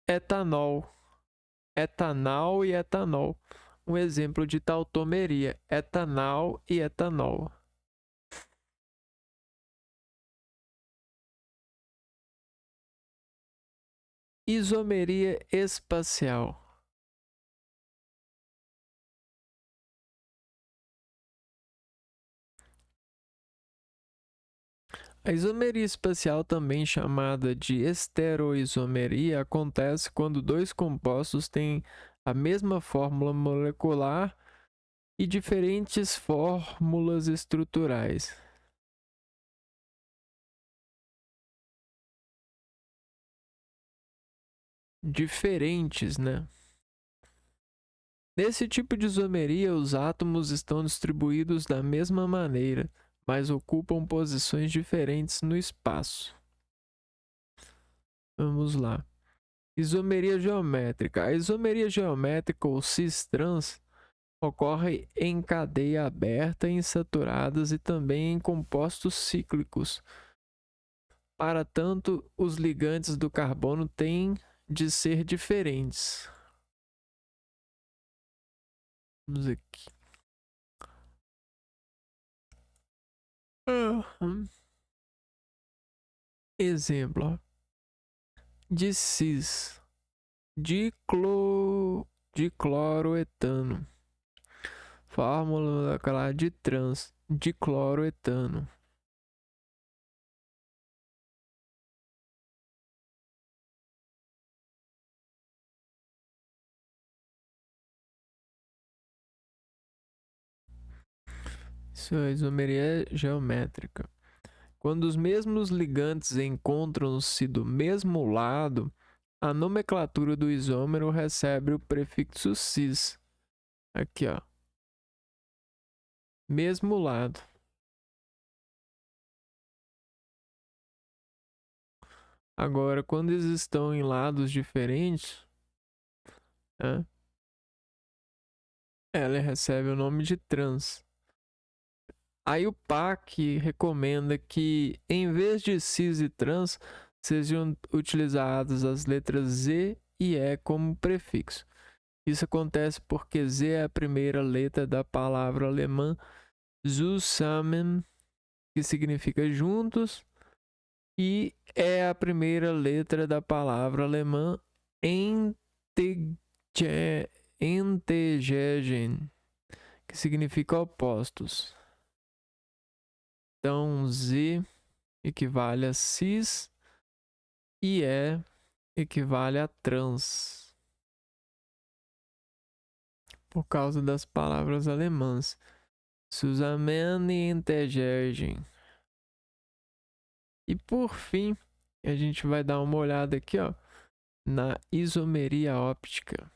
etanol. Etanol e etanol. Um exemplo de tautomeria. Etanol e etanol. Isomeria espacial. A isomeria espacial, também chamada de estereoisomeria, acontece quando dois compostos têm a mesma fórmula molecular e diferentes fórmulas estruturais. Diferentes, né? Nesse tipo de isomeria, os átomos estão distribuídos da mesma maneira, mas ocupam posições diferentes no espaço. Vamos lá. Isomeria geométrica. A isomeria geométrica, ou cis-trans, ocorre em cadeia aberta, em saturadas e também em compostos cíclicos. Para tanto, os ligantes do carbono têm de ser diferentes. Vamos aqui. Exemplo, ó. De cis, dicloroetano. Fórmula daquela de trans, dicloroetano. Isso é isomeria geométrica. Quando os mesmos ligantes encontram-se do mesmo lado, a nomenclatura do isômero recebe o prefixo cis. Aqui, ó. Mesmo lado. Agora, quando eles estão em lados diferentes, né, ela recebe o nome de trans. Aí o PAC recomenda que, em vez de cis e trans, sejam utilizadas as letras Z e E como prefixo. Isso acontece porque Z é a primeira letra da palavra alemã zusammen, que que significa juntos, e é a primeira letra da palavra alemã Entgegen, que significa opostos. Então, Z equivale a cis e E equivale a trans, por causa das palavras alemãs. Zusammen Entgegen. E por fim, a gente vai dar uma olhada aqui, ó, na isomeria óptica.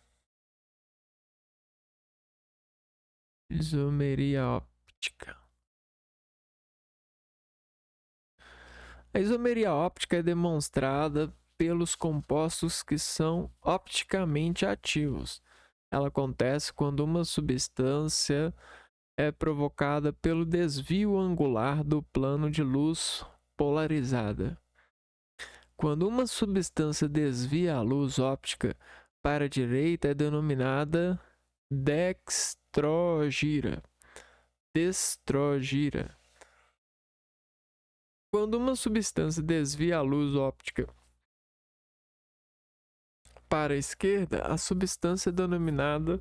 Isomeria óptica. A isomeria óptica é demonstrada pelos compostos que são opticamente ativos. Ela acontece quando uma substância é provocada pelo desvio angular do plano de luz polarizada. Quando uma substância desvia a luz óptica para a direita, é denominada dextrogira. Quando uma substância desvia a luz óptica para a esquerda, a substância é denominada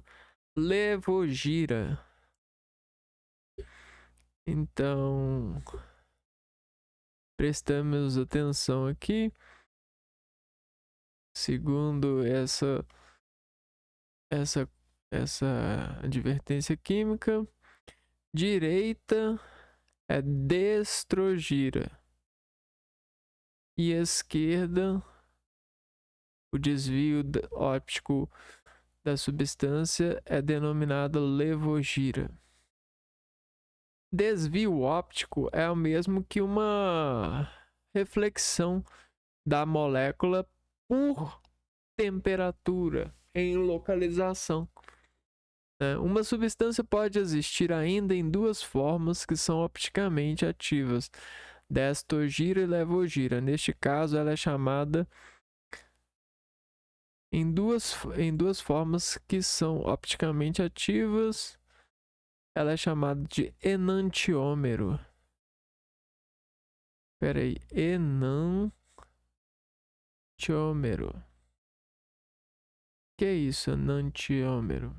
levogira. Então, prestamos atenção aqui. Segundo essa advertência química, direita é destrogira e esquerda, o desvio óptico da substância é denominado levogira. Desvio óptico é o mesmo que uma reflexão da molécula por temperatura em localização. Uma substância pode existir ainda em duas formas que são opticamente ativas, destrogira e levogira. Neste caso, ela é chamada em duas formas que são opticamente ativas, ela é chamada de enantiômero. Enantiômero. Que é isso, enantiômero?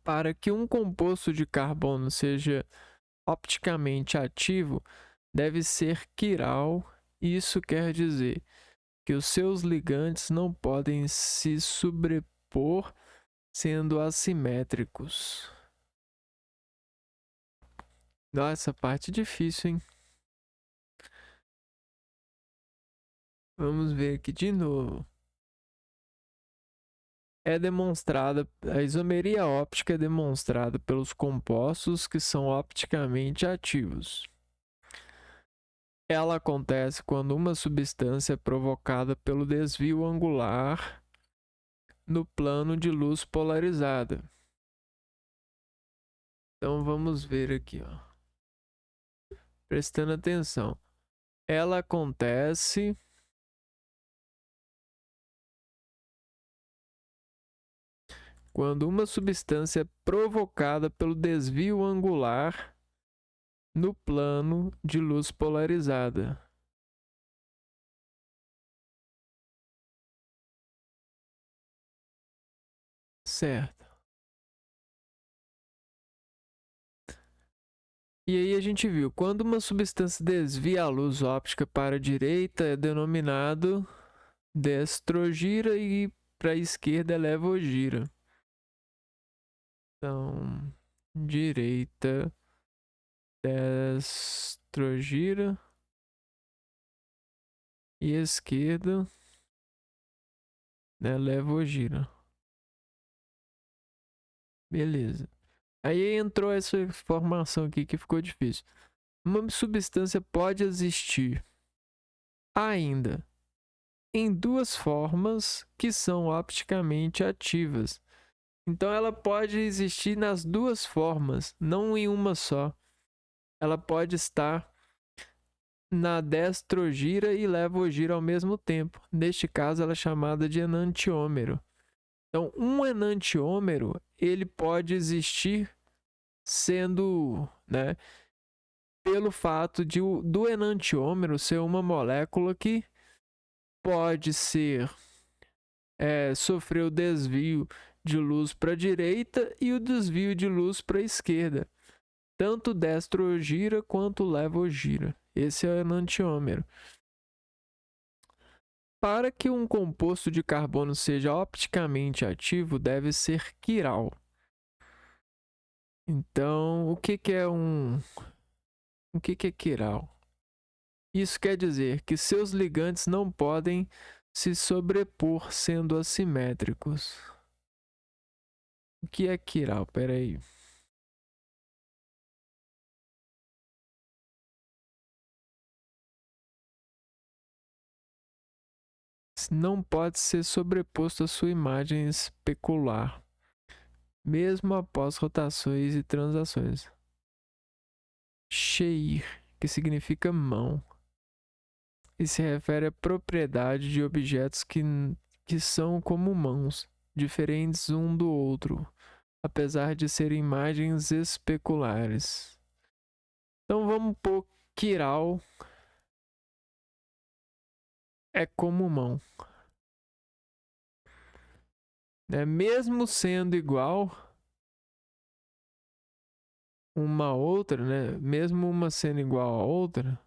Para que um composto de carbono seja opticamente ativo, deve ser quiral. Isso quer dizer que os seus ligantes não podem se sobrepor sendo assimétricos. Nossa, essa parte é difícil, hein? Vamos ver aqui de novo. A isomeria óptica é demonstrada pelos compostos que são opticamente ativos. Ela acontece quando uma substância é provocada pelo desvio angular no plano de luz polarizada. Então vamos ver aqui, ó. Prestando atenção. Ela acontece quando uma substância é provocada pelo desvio angular no plano de luz polarizada. Certo. E aí a gente viu, quando uma substância desvia a luz óptica para a direita, é denominado destrogira e para a esquerda é levogira. Então, direita, destrogira e esquerda, né, levogira. Beleza. Aí entrou essa informação aqui que ficou difícil. Uma substância pode existir ainda em duas formas que são opticamente ativas. Então ela pode existir nas duas formas, não em uma só. Ela pode estar na destrogira e levogira ao mesmo tempo. Neste caso, ela é chamada de enantiômero. Então, um enantiômero, ele pode existir sendo, né, pelo fato do enantiômero ser uma molécula que pode sofrer o desvio de luz para a direita e o desvio de luz para a esquerda. Tanto destro gira quanto levo gira. Esse é o enantiômero. Para que um composto de carbono seja opticamente ativo, deve ser quiral. Então, o que é quiral? Isso quer dizer que seus ligantes não podem se sobrepor sendo assimétricos. O que é quiral? Espera aí. Não pode ser sobreposto à sua imagem especular, mesmo após rotações e transações. Sheir, que significa mão, e se refere à propriedade de objetos que são como mãos, diferentes um do outro, apesar de serem imagens especulares. Então vamos pôr quiral é como mão. Mesmo sendo igual uma outra, né? Mesmo uma sendo igual a outra,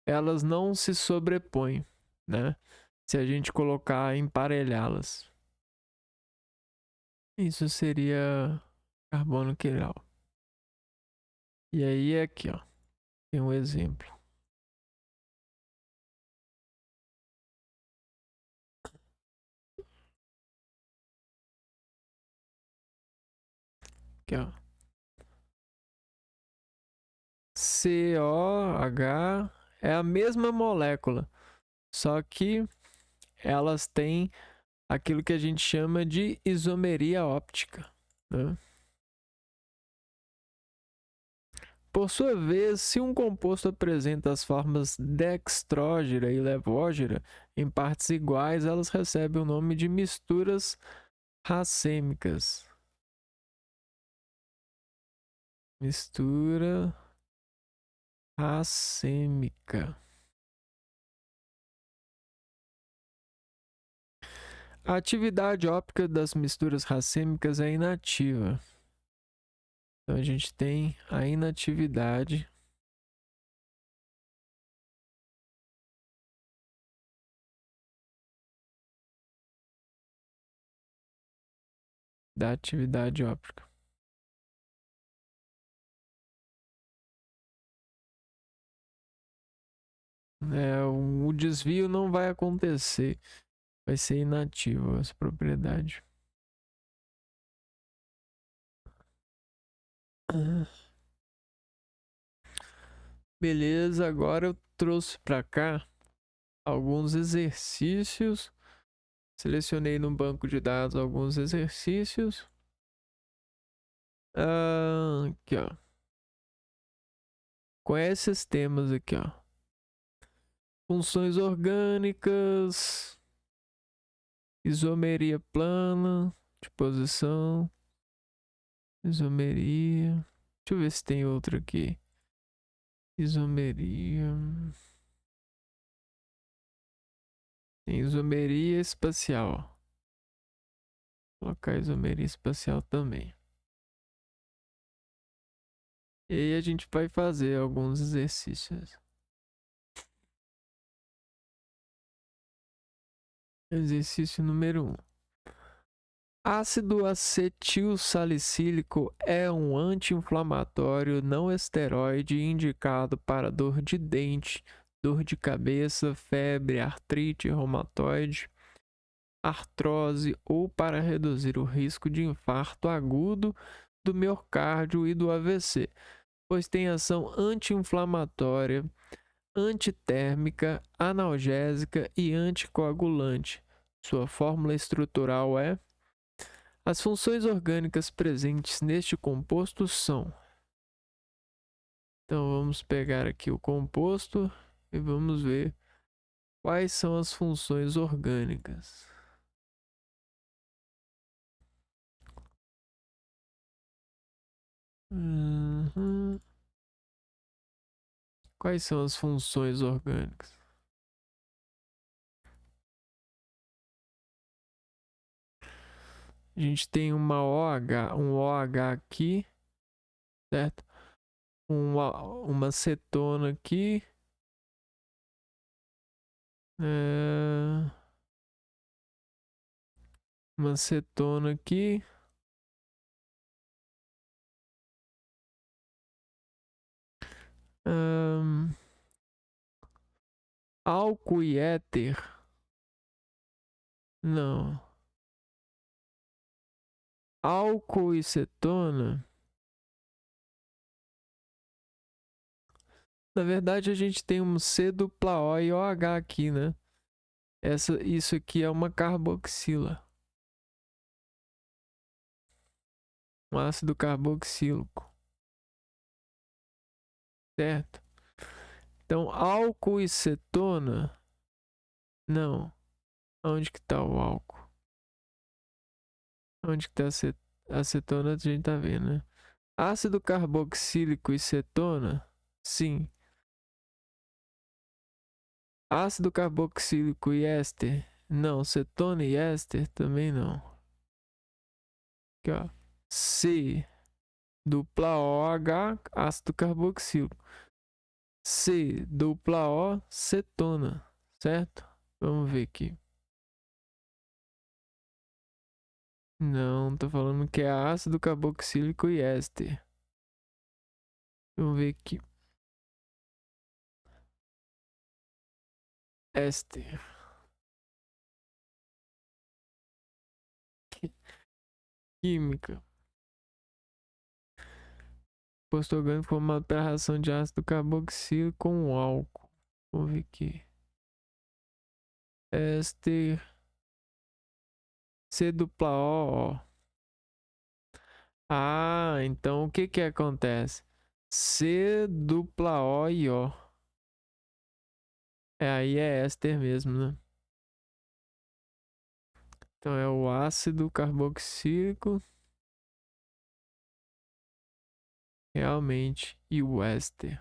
elas não se sobrepõem, né? Se a gente colocar emparelhá-las. Isso seria carbono quiral. E aí aqui, ó, tem um exemplo. Aqui, ó. COH é a mesma molécula, só que elas têm aquilo que a gente chama de isomeria óptica, né? Por sua vez, se um composto apresenta as formas dextrógira e levógira em partes iguais, elas recebem o nome de misturas racêmicas. Mistura racêmica. A atividade óptica das misturas racêmicas é inativa. Então a gente tem a inatividade da atividade óptica. O desvio não vai acontecer. Vai ser inativo essa propriedade. Beleza, agora eu trouxe para cá alguns exercícios. Selecionei no banco de dados alguns exercícios. Aqui, ó. Com esses temas aqui, ó. Funções orgânicas, isomeria plana de posição, isomeria. Deixa eu ver se tem outro aqui. Isomeria. Tem isomeria espacial. Vou colocar isomeria espacial também. E aí a gente vai fazer alguns exercícios. Exercício número 1. Ácido acetil salicílico é um anti-inflamatório não esteroide indicado para dor de dente, dor de cabeça, febre, artrite reumatoide, artrose ou para reduzir o risco de infarto agudo do miocárdio e do AVC, pois tem ação anti-inflamatória, antitérmica, analgésica e anticoagulante. Sua fórmula estrutural é: as funções orgânicas presentes neste composto são. Então vamos pegar aqui o composto e vamos ver quais são as funções orgânicas. Quais são as funções orgânicas? A gente tem um OH aqui, certo? Uma cetona aqui. Uma cetona aqui. Álcool e éter. Não. Álcool e cetona. Na verdade, a gente tem um C dupla O e OH aqui, né? Isso aqui é uma carboxila. Um ácido carboxílico. Certo? Então, álcool e cetona. Não. Onde que tá o álcool? Onde que tá a cetona? A gente tá vendo, né? Ácido carboxílico e cetona? Sim. Ácido carboxílico e éster? Não. Cetona e éster? Também não. Aqui, ó. C dupla OH, ácido carboxílico. C dupla O, cetona. Certo? Vamos ver aqui. Não, tô falando que é ácido carboxílico e éster. Vamos ver aqui. Éster. Química. Composto orgânico formado pela reação de ácido carboxílico com álcool. Vamos ver aqui. Éster. C dupla O. Ah, então o que que acontece? C dupla O e O. Aí é éster mesmo, né? Então é o ácido carboxílico. Realmente. E o éster.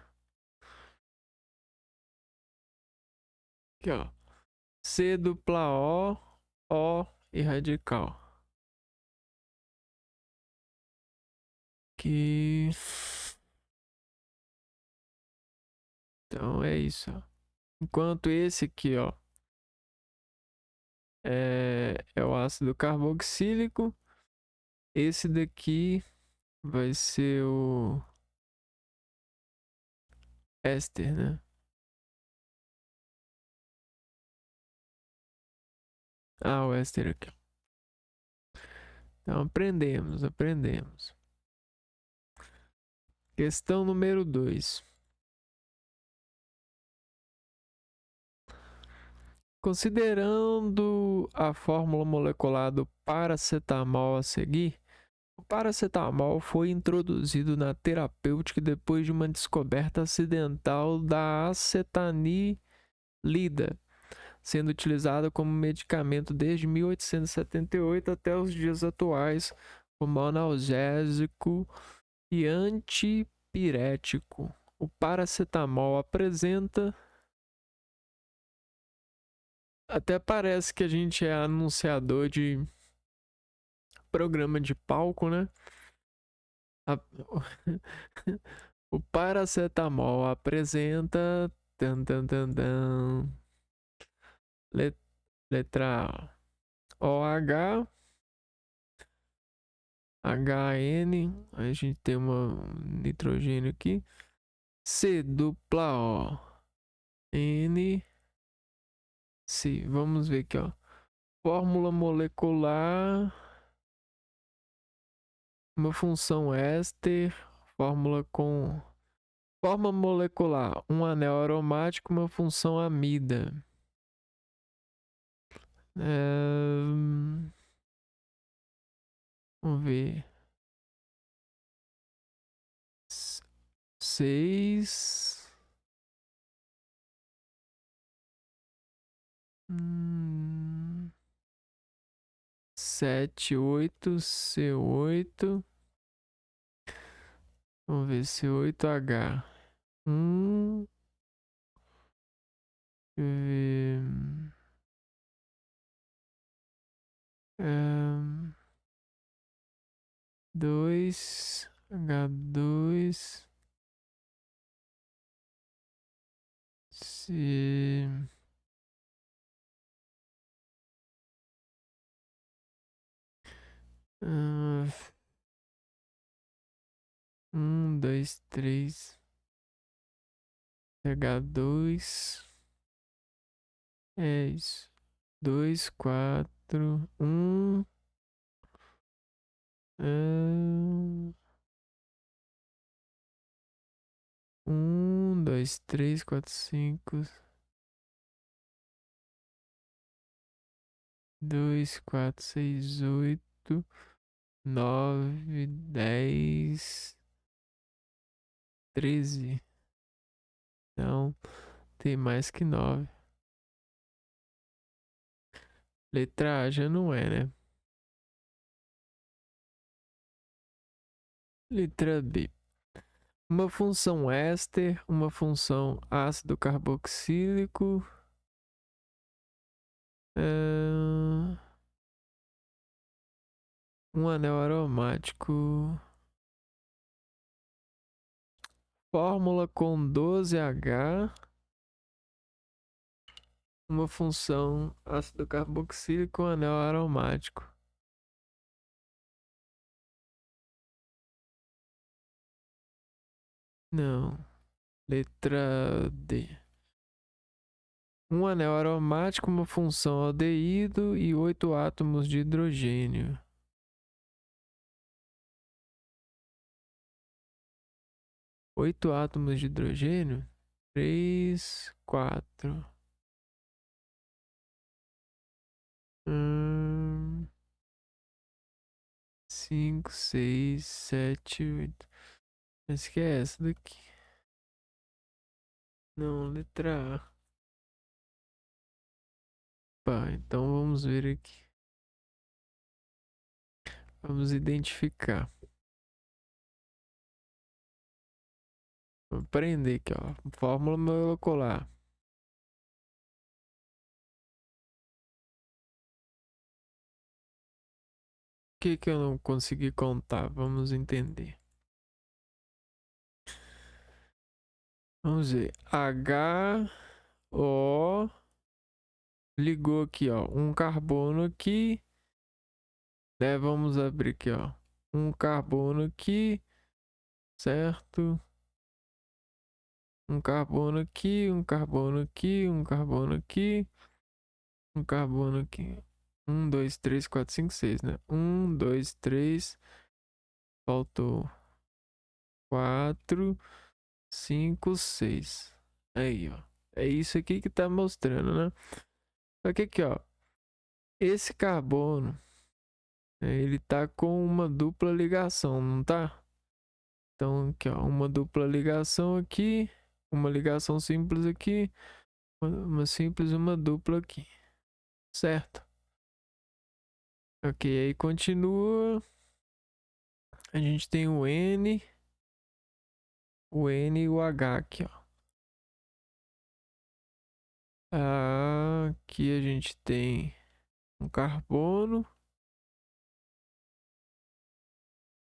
Aqui, ó. C dupla O, O e radical. Que... Então é isso, ó. Enquanto esse aqui, ó, é o ácido carboxílico. Esse daqui vai ser o éster, né? Ah, o éster aqui. Então aprendemos. Questão número 2. Considerando a fórmula molecular do paracetamol a seguir, o paracetamol foi introduzido na terapêutica depois de uma descoberta acidental da acetanilida, sendo utilizada como medicamento desde 1878 até os dias atuais como analgésico e antipirético. O paracetamol apresenta. Até parece que a gente é anunciador de programa de palco, né? A- O paracetamol apresenta. Tan, tan, tan, tan. Letra OH, HN. A gente tem um nitrogênio aqui. C dupla O. N. C. Vamos ver aqui, ó. Fórmula molecular. Uma função éster. Fórmula com. Forma molecular. Um anel aromático, uma função amida. Vamos ver. 6. 7, 8, C8. Vamos ver, C8H. Deixa eu ver. 2 H2 C 2 3 H2 é isso. 2 4 2 3 4 5 2 4 6 8 9 10 13. Não, tem mais que 9. Letra A já não é, né? Letra B. Uma função éster, uma função ácido carboxílico, um anel aromático, fórmula com 12H, uma função ácido carboxílico, um anel aromático. Não. Letra D. Um anel aromático, uma função aldeído e 8 átomos de hidrogênio. 8 átomos de hidrogênio? 3, 4. 5, 6, 7, 8. Esse que é essa daqui. Não, letra A. Pá, então vamos ver aqui. Vamos identificar. Vou aprender aqui, ó. Fórmula molecular. O que que eu não consegui contar? Vamos entender. Vamos ver. HO. Ligou aqui, ó. Um carbono aqui. Né? Vamos abrir aqui, ó. Um carbono aqui. Certo? Um carbono aqui, um carbono aqui, um carbono aqui. Um carbono aqui. 1, 2, 3, 4, 5, 6, né? 1, 2, 3. Faltou 4, 5, 6. Aí, ó. É isso aqui que tá mostrando, né? Só que aqui, ó. Esse carbono, ele tá com uma dupla ligação, não tá? Então, aqui, ó. Uma dupla ligação aqui. Uma ligação simples aqui. Uma simples, uma dupla aqui. Certo? Ok, aí continua. A gente tem o N e o H aqui, ó. Aqui a gente tem um carbono,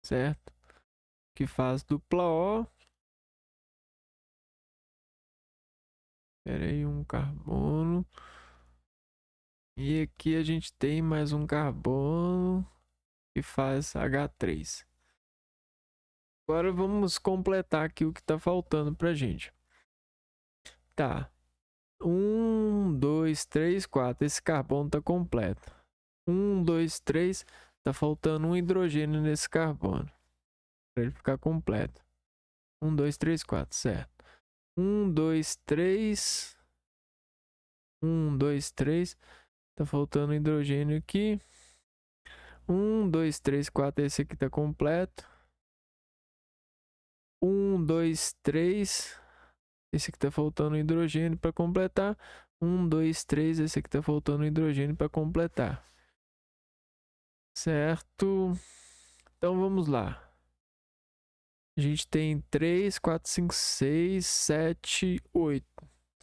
certo? Que faz dupla O. Espera aí, um carbono. E aqui a gente tem mais um carbono que faz H3. Agora vamos completar aqui o que tá faltando pra gente. Tá. 1, 2, 3, 4. Esse carbono tá completo. 1, 2, 3. Tá faltando um hidrogênio nesse carbono. Para ele ficar completo. 1, 2, 3, 4. Certo. 1, 2, 3. 1, 2, 3. Tá faltando hidrogênio aqui. 1, 2, 3, 4. Esse aqui tá completo. 1, 2, 3. Esse aqui tá faltando hidrogênio para completar. 1, 2, 3. Esse aqui tá faltando hidrogênio para completar. Certo? Então vamos lá. A gente tem 3, 4, 5, 6, 7, 8.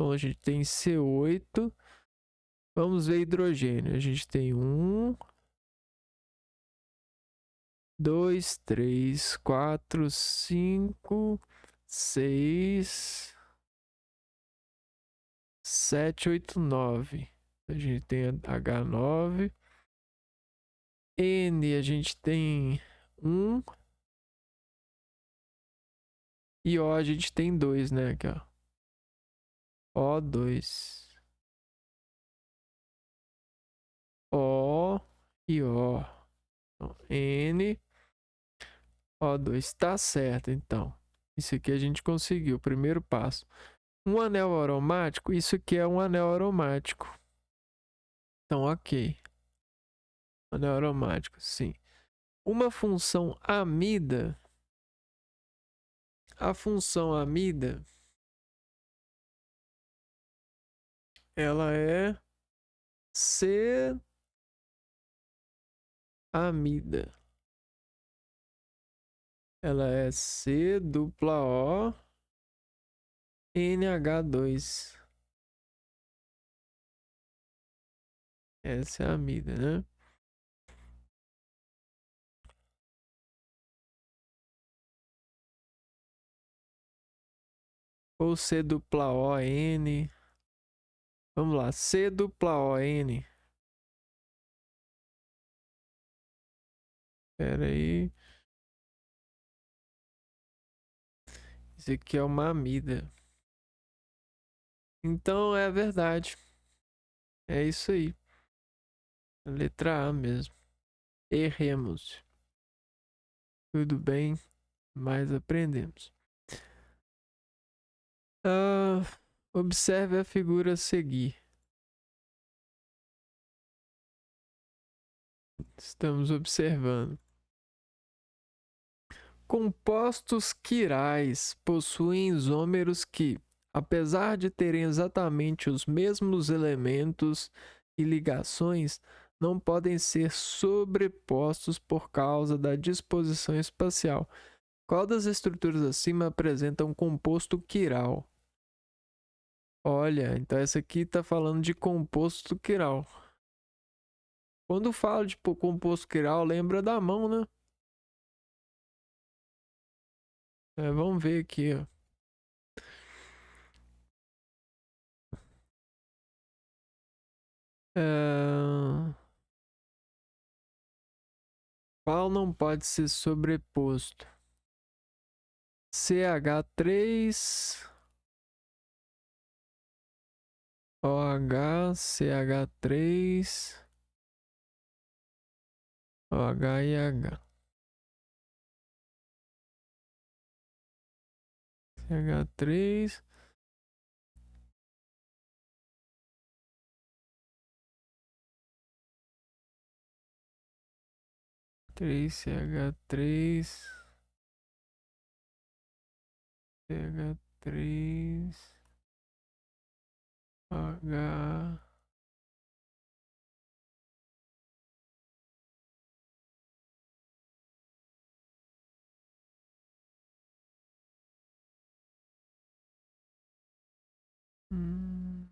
Então a gente tem C8. Vamos ver hidrogênio. A gente tem 1, 2, 3, 4, 5, 6, 7, 8, 9. A gente tem H9. N a gente tem 1. E O a gente tem 2, né? Aqui, ó. O2. O e O. Então, N, O2. Tá certo, então. Isso aqui a gente conseguiu. Primeiro passo. Um anel aromático. Isso aqui é um anel aromático. Então, ok. Anel aromático, sim. Uma função amida. A função amida, ela é C-amida. Ela é C dupla O NH2. Essa é a amida, né? Ou C dupla O N. Vamos lá, C dupla O N. Espera aí. Isso aqui é uma amida. Então é verdade. É isso aí. Letra A mesmo. Erremos. Tudo bem, mas aprendemos. Observe a figura a seguir. Estamos observando. Compostos quirais possuem isômeros que, apesar de terem exatamente os mesmos elementos e ligações, não podem ser sobrepostos por causa da disposição espacial. Qual das estruturas acima apresenta um composto quiral? Olha, então essa aqui está falando de composto quiral. Quando falo de composto quiral, lembra da mão, né? Vamos ver aqui, ó. Qual não pode ser sobreposto? CH3, OH, CH3, OH e H. CH3. CH3, CH3, H. Hum.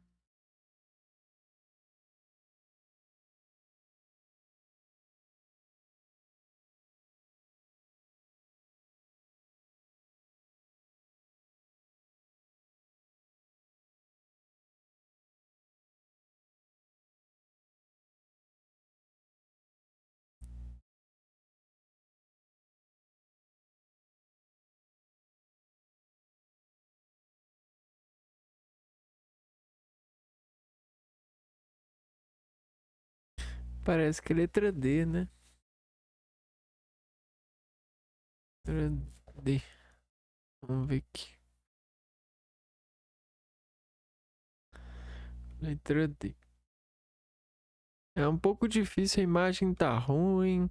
Parece que é letra D, né? Letra D. Vamos ver aqui. Letra D. É um pouco difícil, a imagem tá ruim.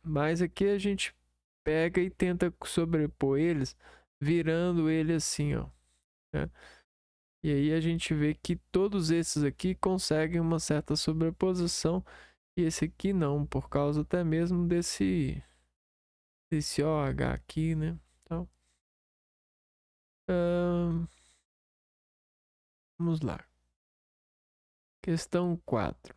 Mas aqui a gente pega e tenta sobrepor eles, virando ele assim, ó. Né? E aí a gente vê que todos esses aqui conseguem uma certa sobreposição e esse aqui não, por causa até mesmo desse OH aqui, né? Então, Vamos lá. Questão 4.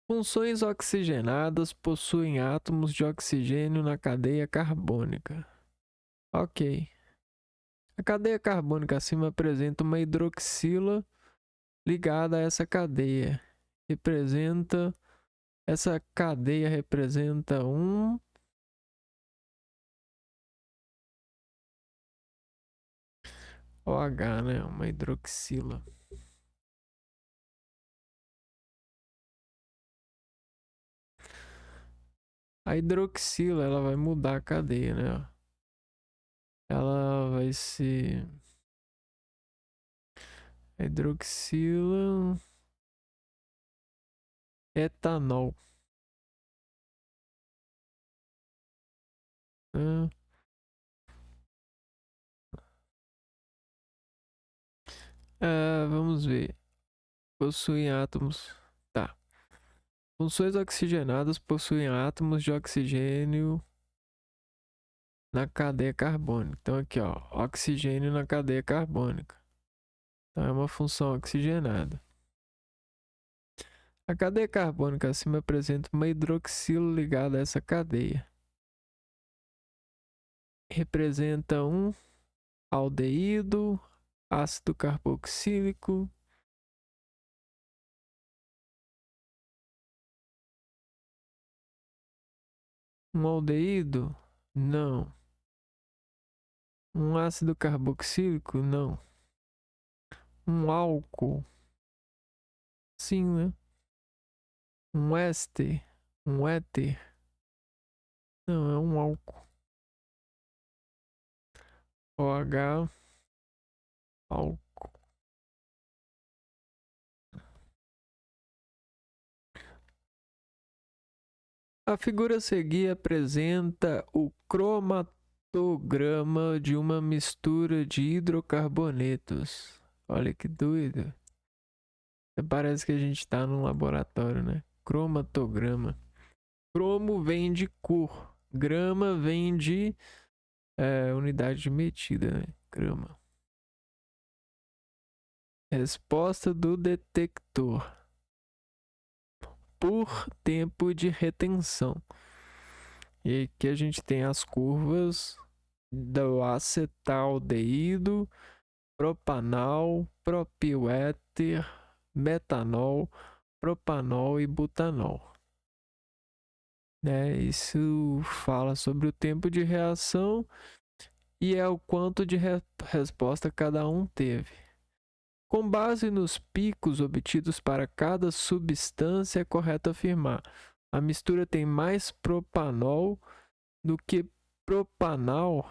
Funções oxigenadas possuem átomos de oxigênio na cadeia carbônica. Ok. A cadeia carbônica acima apresenta uma hidroxila ligada a essa cadeia. Essa cadeia representa um OH, né? Uma hidroxila. A hidroxila, ela vai mudar a cadeia, né? Ela vai ser hidroxila etanol, né? Vamos ver. Possuem átomos. Tá. Funções oxigenadas possuem átomos de oxigênio na cadeia carbônica. Então aqui, ó, oxigênio na cadeia carbônica. Então é uma função oxigenada. A cadeia carbônica acima apresenta uma hidroxila ligada a essa cadeia. Representa um aldeído, ácido carboxílico, um aldeído? Não. Um ácido carboxílico? Não. Um álcool? Sim, né? Um éster? Um éter? Não, é um álcool. OH, álcool. A figura a seguir apresenta o cromatograma de uma mistura de hidrocarbonetos. Olha que doido. Parece que a gente está num laboratório, né? Cromatograma. Cromo vem de cor. Grama vem de unidade de medida, né? Grama. Resposta do detector. Por tempo de retenção. E aqui a gente tem as curvas do acetaldeído, propanal, propiléter, metanol, propanol e butanol. Né? Isso fala sobre o tempo de reação e é o quanto de resposta cada um teve. Com base nos picos obtidos para cada substância, é correto afirmar: a mistura tem mais propanol do que propanal.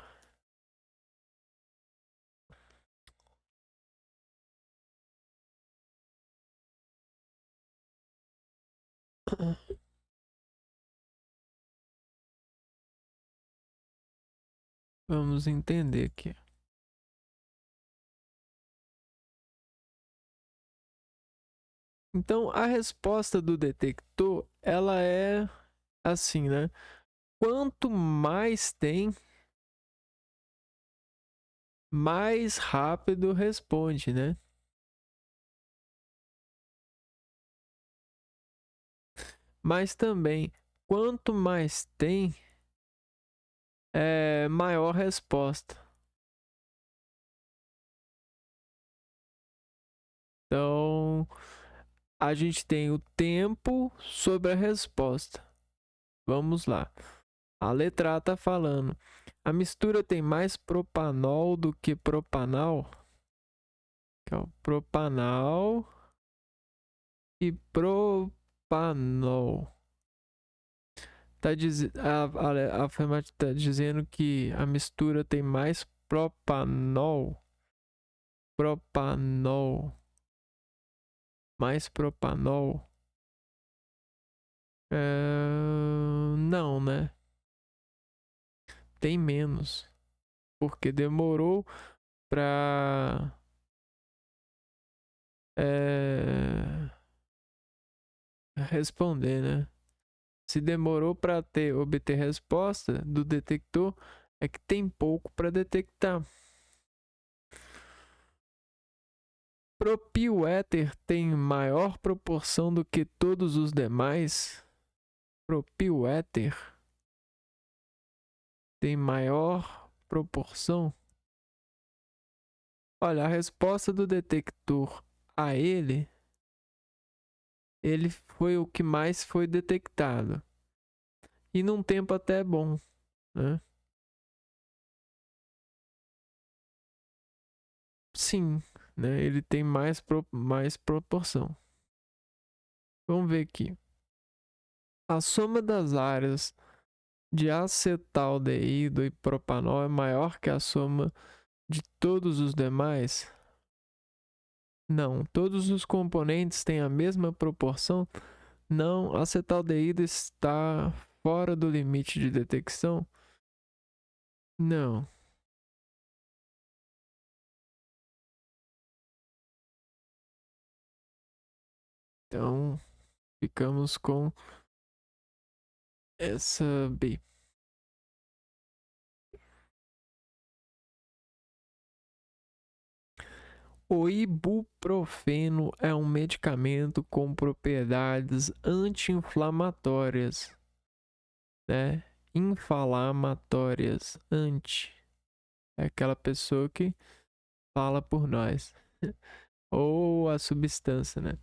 Vamos entender aqui. Então, a resposta do detector, ela é assim, né? Quanto mais tem, mais rápido responde, né? Mas também, quanto mais tem, maior resposta. Então, a gente tem o tempo sobre a resposta. Vamos lá. A letra A está falando: a mistura tem mais propanol do que propanal. Que é o propanal e propanol. A afirmativa está dizendo que a mistura tem mais propanol. Propanol. Mais propanol. Não, né? Tem menos. Porque demorou para responder, né? Se demorou para obter resposta do detector, é que tem pouco para detectar. Propiléter tem maior proporção do que todos os demais? Propiléter tem maior proporção? Olha, a resposta do detector a ele foi o que mais foi detectado. E num tempo até bom, né? Sim, né? Ele tem mais proporção. Vamos ver aqui. A soma das áreas de acetaldeído e propanol é maior que a soma de todos os demais? Não. Todos os componentes têm a mesma proporção? Não. Acetaldeído está fora do limite de detecção? Não. Então, ficamos com essa B. O ibuprofeno é um medicamento com propriedades anti-inflamatórias, né? Inflamatórias, é aquela pessoa que fala por nós. Ou a substância, né?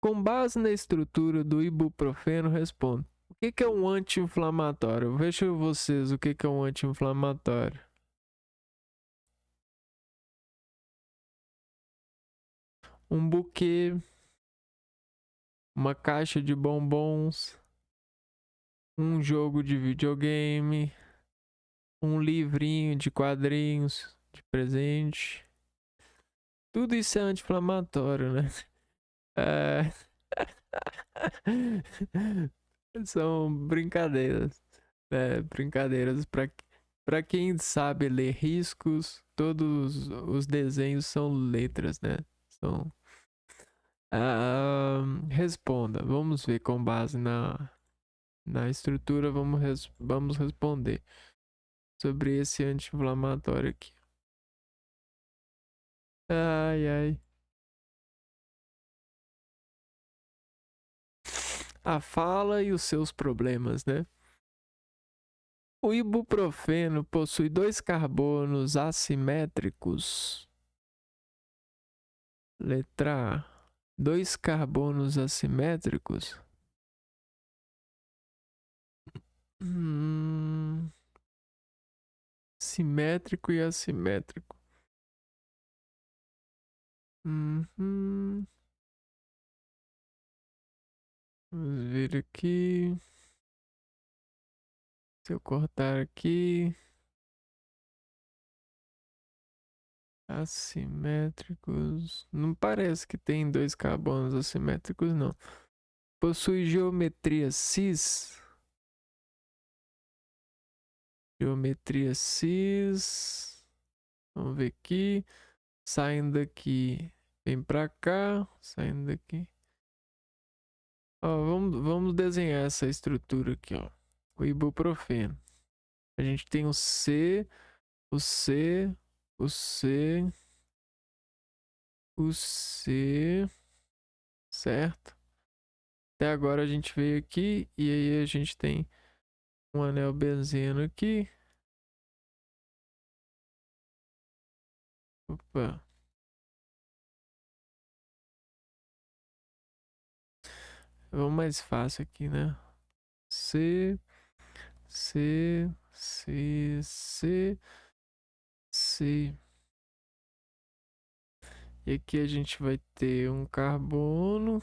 Com base na estrutura do ibuprofeno, respondo. O que é um anti-inflamatório? Veja vocês o que é um anti-inflamatório. Um buquê, uma caixa de bombons, um jogo de videogame, um livrinho de quadrinhos de presente. Tudo isso é anti-inflamatório, né? É... São brincadeiras, né? Brincadeiras para quem sabe ler riscos, todos os desenhos são letras, né? São... responda. Vamos ver com base na estrutura, vamos responder sobre esse anti-inflamatório aqui. Ai, ai. A fala e os seus problemas, né? O ibuprofeno possui 2 carbonos assimétricos. Letra A. 2 carbonos assimétricos. Simétrico e assimétrico. Vamos ver aqui. Se eu cortar aqui. Assimétricos. Não parece que tem 2 carbonos assimétricos, não. Possui geometria cis. Geometria cis. Vamos ver aqui. Saindo daqui. Vem pra cá. Saindo daqui. Ó, vamos desenhar essa estrutura aqui, ó. O ibuprofeno. A gente tem o C, o C, o C, o C, certo? Até agora a gente veio aqui e aí a gente tem um anel benzeno aqui. Opa. Vamos mais fácil aqui, né? C, C, C, C, C. E aqui a gente vai ter um carbono.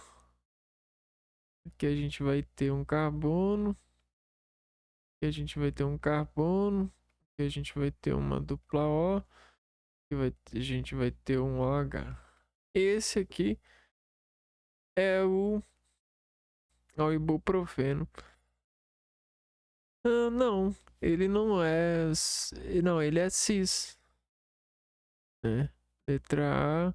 Aqui a gente vai ter um carbono. Aqui a gente vai ter um carbono. Aqui a gente vai ter uma dupla O. A gente vai ter um OH. Esse aqui é o ibuprofeno. Ah, não, ele não é. Não, ele é cis. Né? Letra A.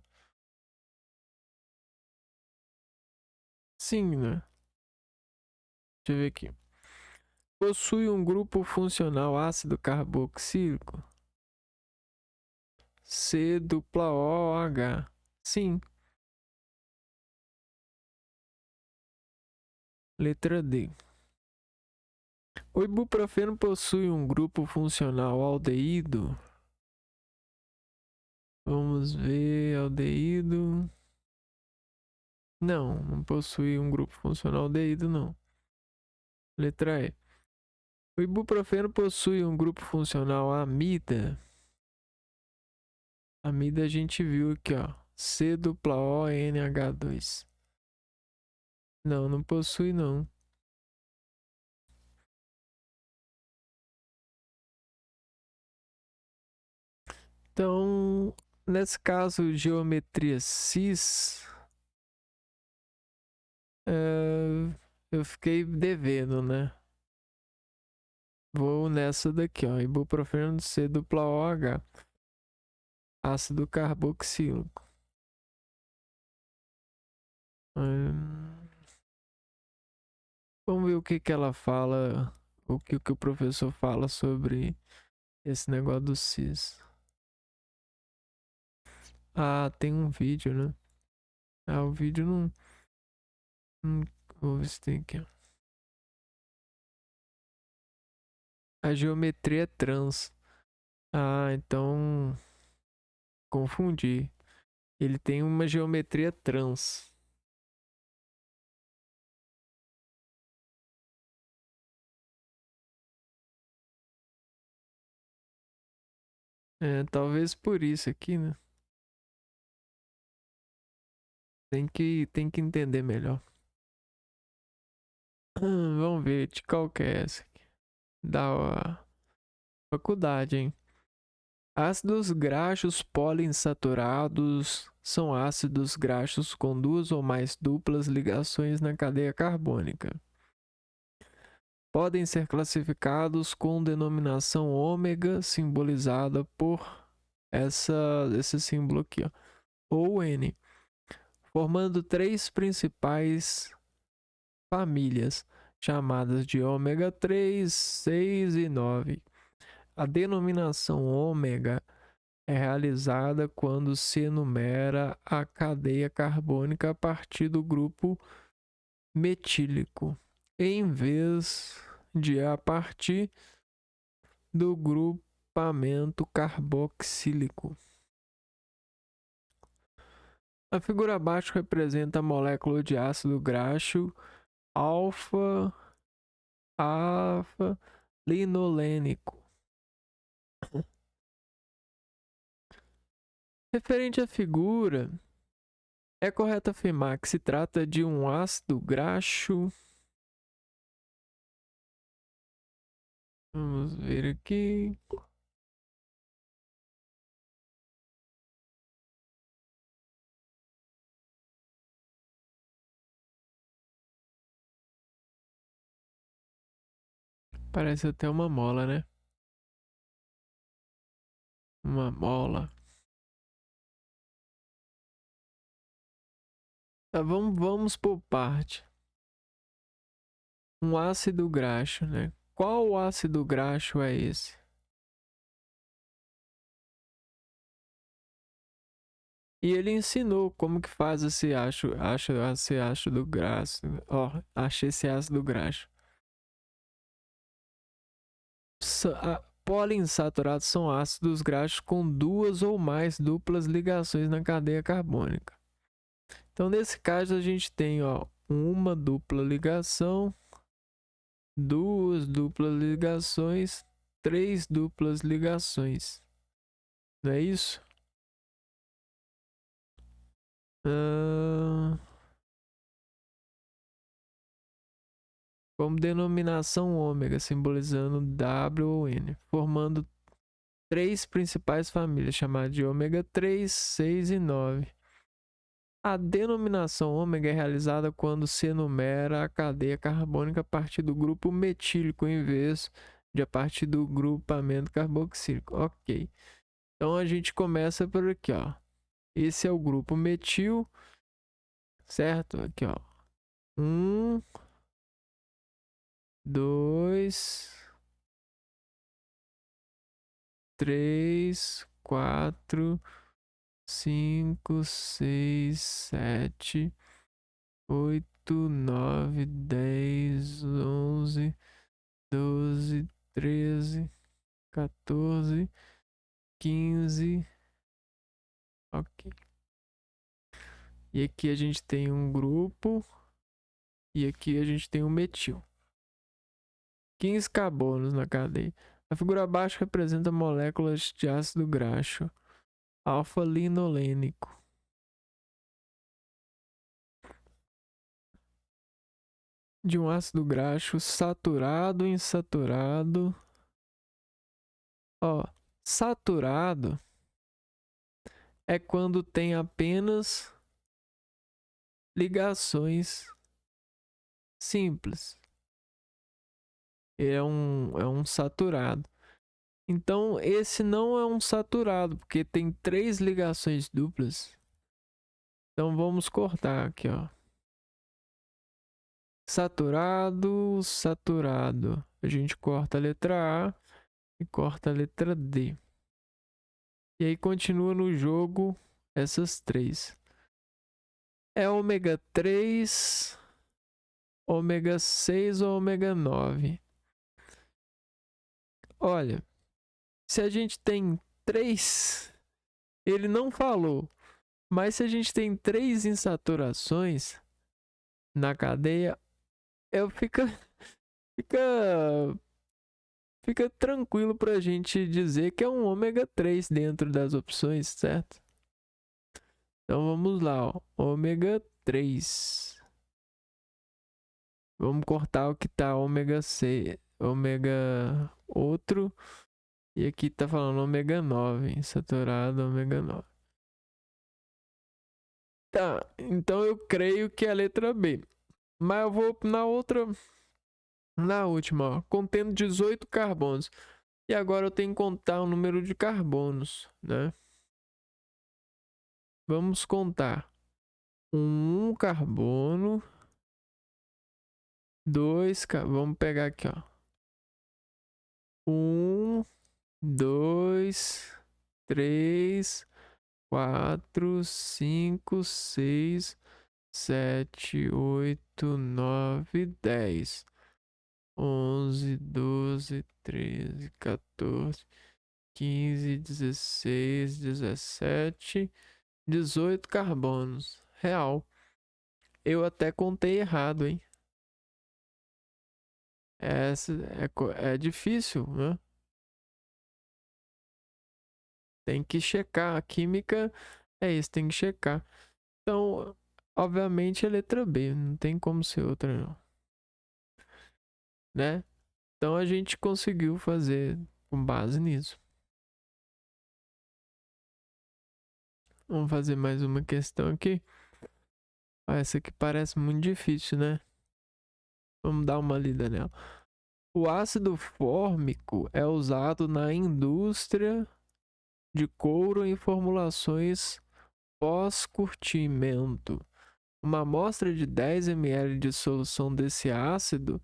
Sim, né? Deixa eu ver aqui. Possui um grupo funcional ácido carboxílico? C dupla O H. Sim. Letra D. O ibuprofeno possui um grupo funcional aldeído. Vamos ver, aldeído. Não possui um grupo funcional aldeído, não. Letra E. O ibuprofeno possui um grupo funcional amida. Amida a gente viu aqui, ó. C dupla O N H2. Não possui, não. Então, nesse caso, geometria cis, eu fiquei devendo, né? Vou nessa daqui, ó. Ibuprofeno C dupla OH. Ácido carboxílico. Vamos ver o que ela fala, o que o professor fala sobre esse negócio do cis. Ah, tem um vídeo, né? Ah, o vídeo não vou ver se tem aqui, ó. A geometria é trans. Ah, então confundi. Ele tem uma geometria trans. É, talvez por isso aqui, né? Tem que entender melhor. Vamos ver de qual que é essa aqui. Da faculdade, hein? Ácidos graxos poliinsaturados são ácidos graxos com duas ou mais duplas ligações na cadeia carbônica. Podem ser classificados com denominação ômega, simbolizada por esse símbolo aqui, ó, ou N, formando três principais famílias, chamadas de ômega 3, 6 e 9. A denominação ômega é realizada quando se enumera a cadeia carbônica a partir do grupo metílico, em vez de a partir do grupamento carboxílico. A figura abaixo representa a molécula de ácido graxo alfa-linolênico. Referente à figura, é correto afirmar que se trata de um ácido graxo. Vamos ver aqui. Parece até uma mola, né? Uma mola. Tá, vamos por parte. Um ácido graxo, né? Qual ácido graxo é esse? E ele ensinou como que faz esse ácido graxo. Ó, achei esse ácido graxo. Poliinsaturados são ácidos graxos com duas ou mais duplas ligações na cadeia carbônica. Então, nesse caso, a gente tem, ó, uma dupla ligação, duas duplas ligações, três duplas ligações. Não é isso? Como denominação ômega, simbolizando W ou N, formando três principais famílias, chamadas de ômega 3, 6 e 9. A denominação ômega é realizada quando se enumera a cadeia carbônica a partir do grupo metílico, em vez de a partir do grupamento carboxílico. Ok. Então a gente começa por aqui, ó. Esse é o grupo metil, certo? Aqui, ó. 1, 2, 3, 4, 5, 6, 7, 8, 9, 10, 11, 12, 13, 14, 15. Ok. E aqui a gente tem um grupo. E aqui a gente tem um metil. 15 carbonos na cadeia. A figura abaixo representa moléculas de ácido graxo alfa-linolênico. De um ácido graxo saturado, insaturado. Ó, saturado é quando tem apenas ligações simples. É um saturado. Então, esse não é um saturado, porque tem 3 ligações duplas. Então, vamos cortar aqui, ó. Saturado, saturado. A gente corta a letra A e corta a letra D. E aí continua no jogo essas 3. É ômega 3, ômega 6 ou ômega 9. Olha, se a gente tem 3, ele não falou, mas se a gente tem 3 insaturações na cadeia, fica tranquilo pra gente dizer que é um ômega 3 dentro das opções, certo? Então vamos lá, ó. Ômega 3. Vamos cortar o que tá ômega 6, ômega outro. E aqui tá falando ômega 9, insaturado ômega 9. Tá, então eu creio que é a letra B. Mas eu vou na outra, na última, ó. Contendo 18 carbonos. E agora eu tenho que contar o número de carbonos, né? Vamos contar. 1 carbono. 2 carbono. Vamos pegar aqui, ó. 1, 2, 3, 4, 5, 6, 7, 8, 9, 10, 11, 12, 13, 14, 15, 16, 17, 18 carbonos. Real. Eu até contei errado, hein? Essa é difícil, né? Tem que checar. A química é isso, tem que checar. Então, obviamente é letra B, não tem como ser outra, não. Né? Então a gente conseguiu fazer com base nisso. Vamos fazer mais uma questão aqui. Essa aqui parece muito difícil, né? Vamos dar uma lida nela. O ácido fórmico é usado na indústria de couro em formulações pós-curtimento. Uma amostra de 10 ml de solução desse ácido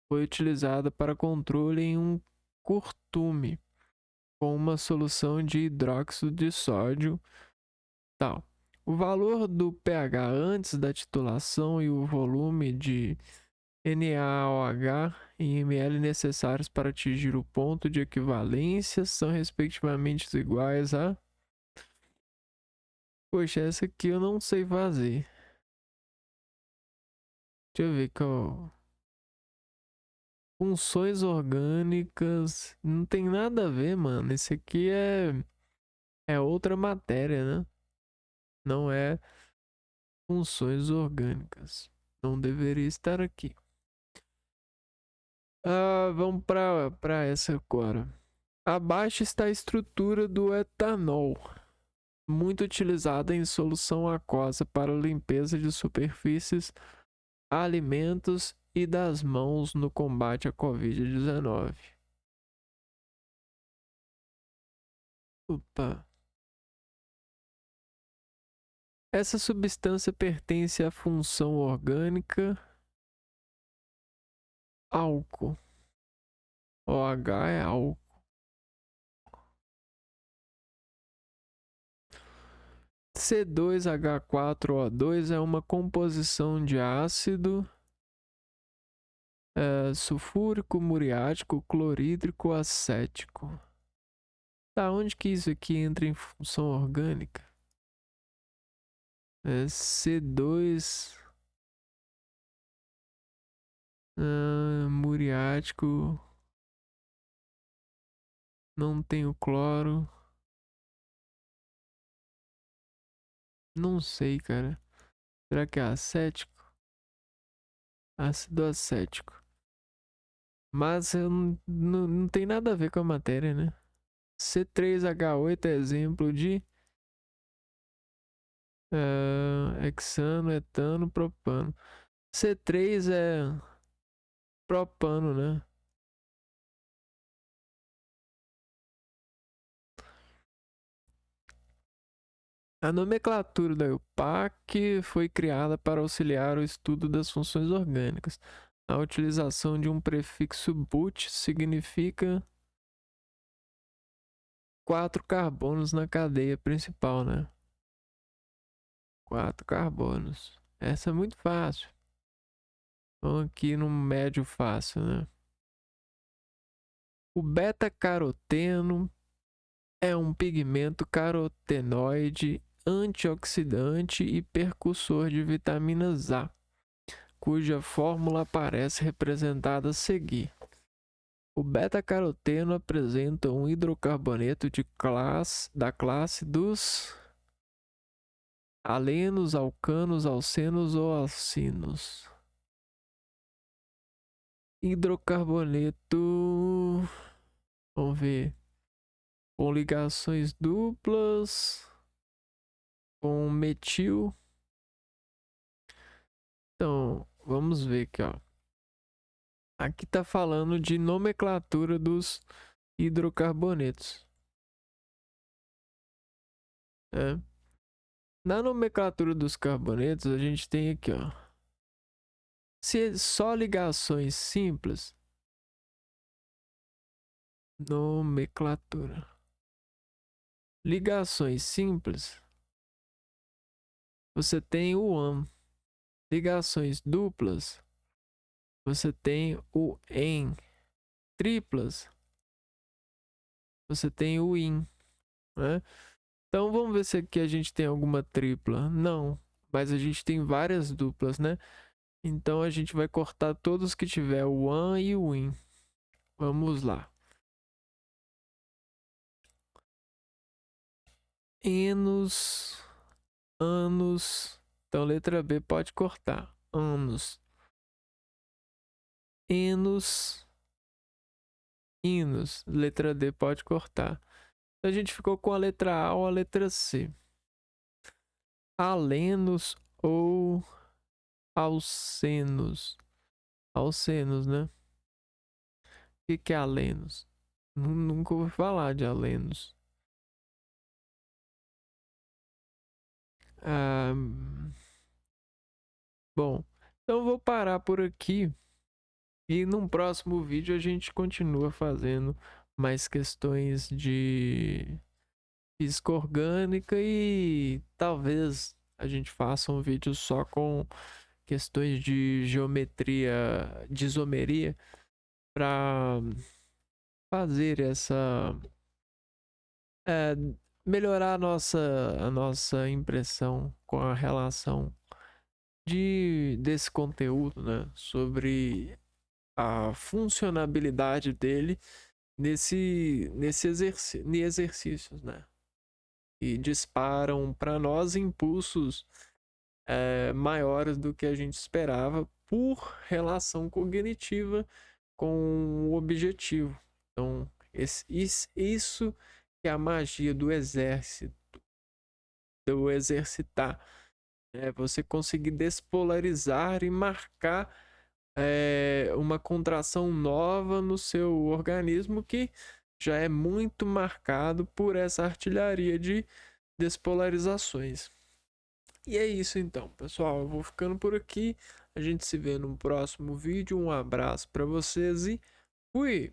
foi utilizada para controle em um curtume com uma solução de hidróxido de sódio. Tal. O valor do pH antes da titulação e o volume de NaOH em ml necessários para atingir o ponto de equivalência são respectivamente iguais a... Poxa, essa aqui eu não sei fazer. Deixa eu ver qual... Funções orgânicas... Não tem nada a ver, mano. Esse aqui é outra matéria, né? Não é funções orgânicas. Não deveria estar aqui. Vamos para essa agora. Abaixo está a estrutura do etanol, muito utilizada em solução aquosa para limpeza de superfícies, alimentos e das mãos no combate à Covid-19. Opa. Essa substância pertence à função orgânica álcool. OH é álcool. C2H4O2 é uma composição de ácido sulfúrico, muriático, clorídrico, acético. Tá, onde que isso aqui entra em função orgânica? C2 muriático, não tem o cloro. Não sei, cara. Será que é acético? Ácido acético. Mas não tem nada a ver com a matéria, né? C3H8 é exemplo de hexano, etano, propano. C3 é propano, né? A nomenclatura da IUPAC foi criada para auxiliar o estudo das funções orgânicas. A utilização de um prefixo but significa 4 carbonos na cadeia principal, né? 4 carbonos. Essa é muito fácil. Vamos aqui no médio fácil, né? O beta-caroteno é um pigmento carotenoide antioxidante e precursor de vitaminas A, cuja fórmula aparece representada a seguir. O beta-caroteno apresenta um hidrocarboneto da classe dos alenos, alcanos, alcenos ou alcinos. Hidrocarboneto, vamos ver, com ligações duplas, com metil. Então, vamos ver aqui, ó. Aqui tá falando de nomenclatura dos hidrocarbonetos. Na nomenclatura dos carbonetos, a gente tem aqui, ó. Se só ligações simples, nomenclatura. Ligações simples, você tem o AN. Ligações duplas, você tem o EN. Triplas, você tem o IN, né? Então vamos ver se aqui a gente tem alguma tripla. Não, mas a gente tem várias duplas, né? Então a gente vai cortar todos que tiver o AN e o IN. Vamos lá. Enos, anos. Então letra B pode cortar. Anos. Enos, hinos. Letra D pode cortar. Então a gente ficou com a letra A ou a letra C. Alenos ou alcenos. Alcenos, né? O que é alenos? Nunca ouvi falar de alenos. Bom, então vou parar por aqui. E num próximo vídeo a gente continua fazendo mais questões de física orgânica e talvez a gente faça um vídeo só com questões de geometria, de isomeria, para fazer essa melhorar a nossa impressão com a relação desse conteúdo, né, sobre a funcionabilidade dele nesse exercícios, né? E disparam para nós impulsos maiores do que a gente esperava por relação cognitiva com o objetivo. Então, isso que é a magia do exército, do exercitar. É você conseguir despolarizar e marcar uma contração nova no seu organismo que já é muito marcado por essa artilharia de despolarizações. E é isso então, pessoal. Eu vou ficando por aqui. A gente se vê no próximo vídeo. Um abraço para vocês e fui!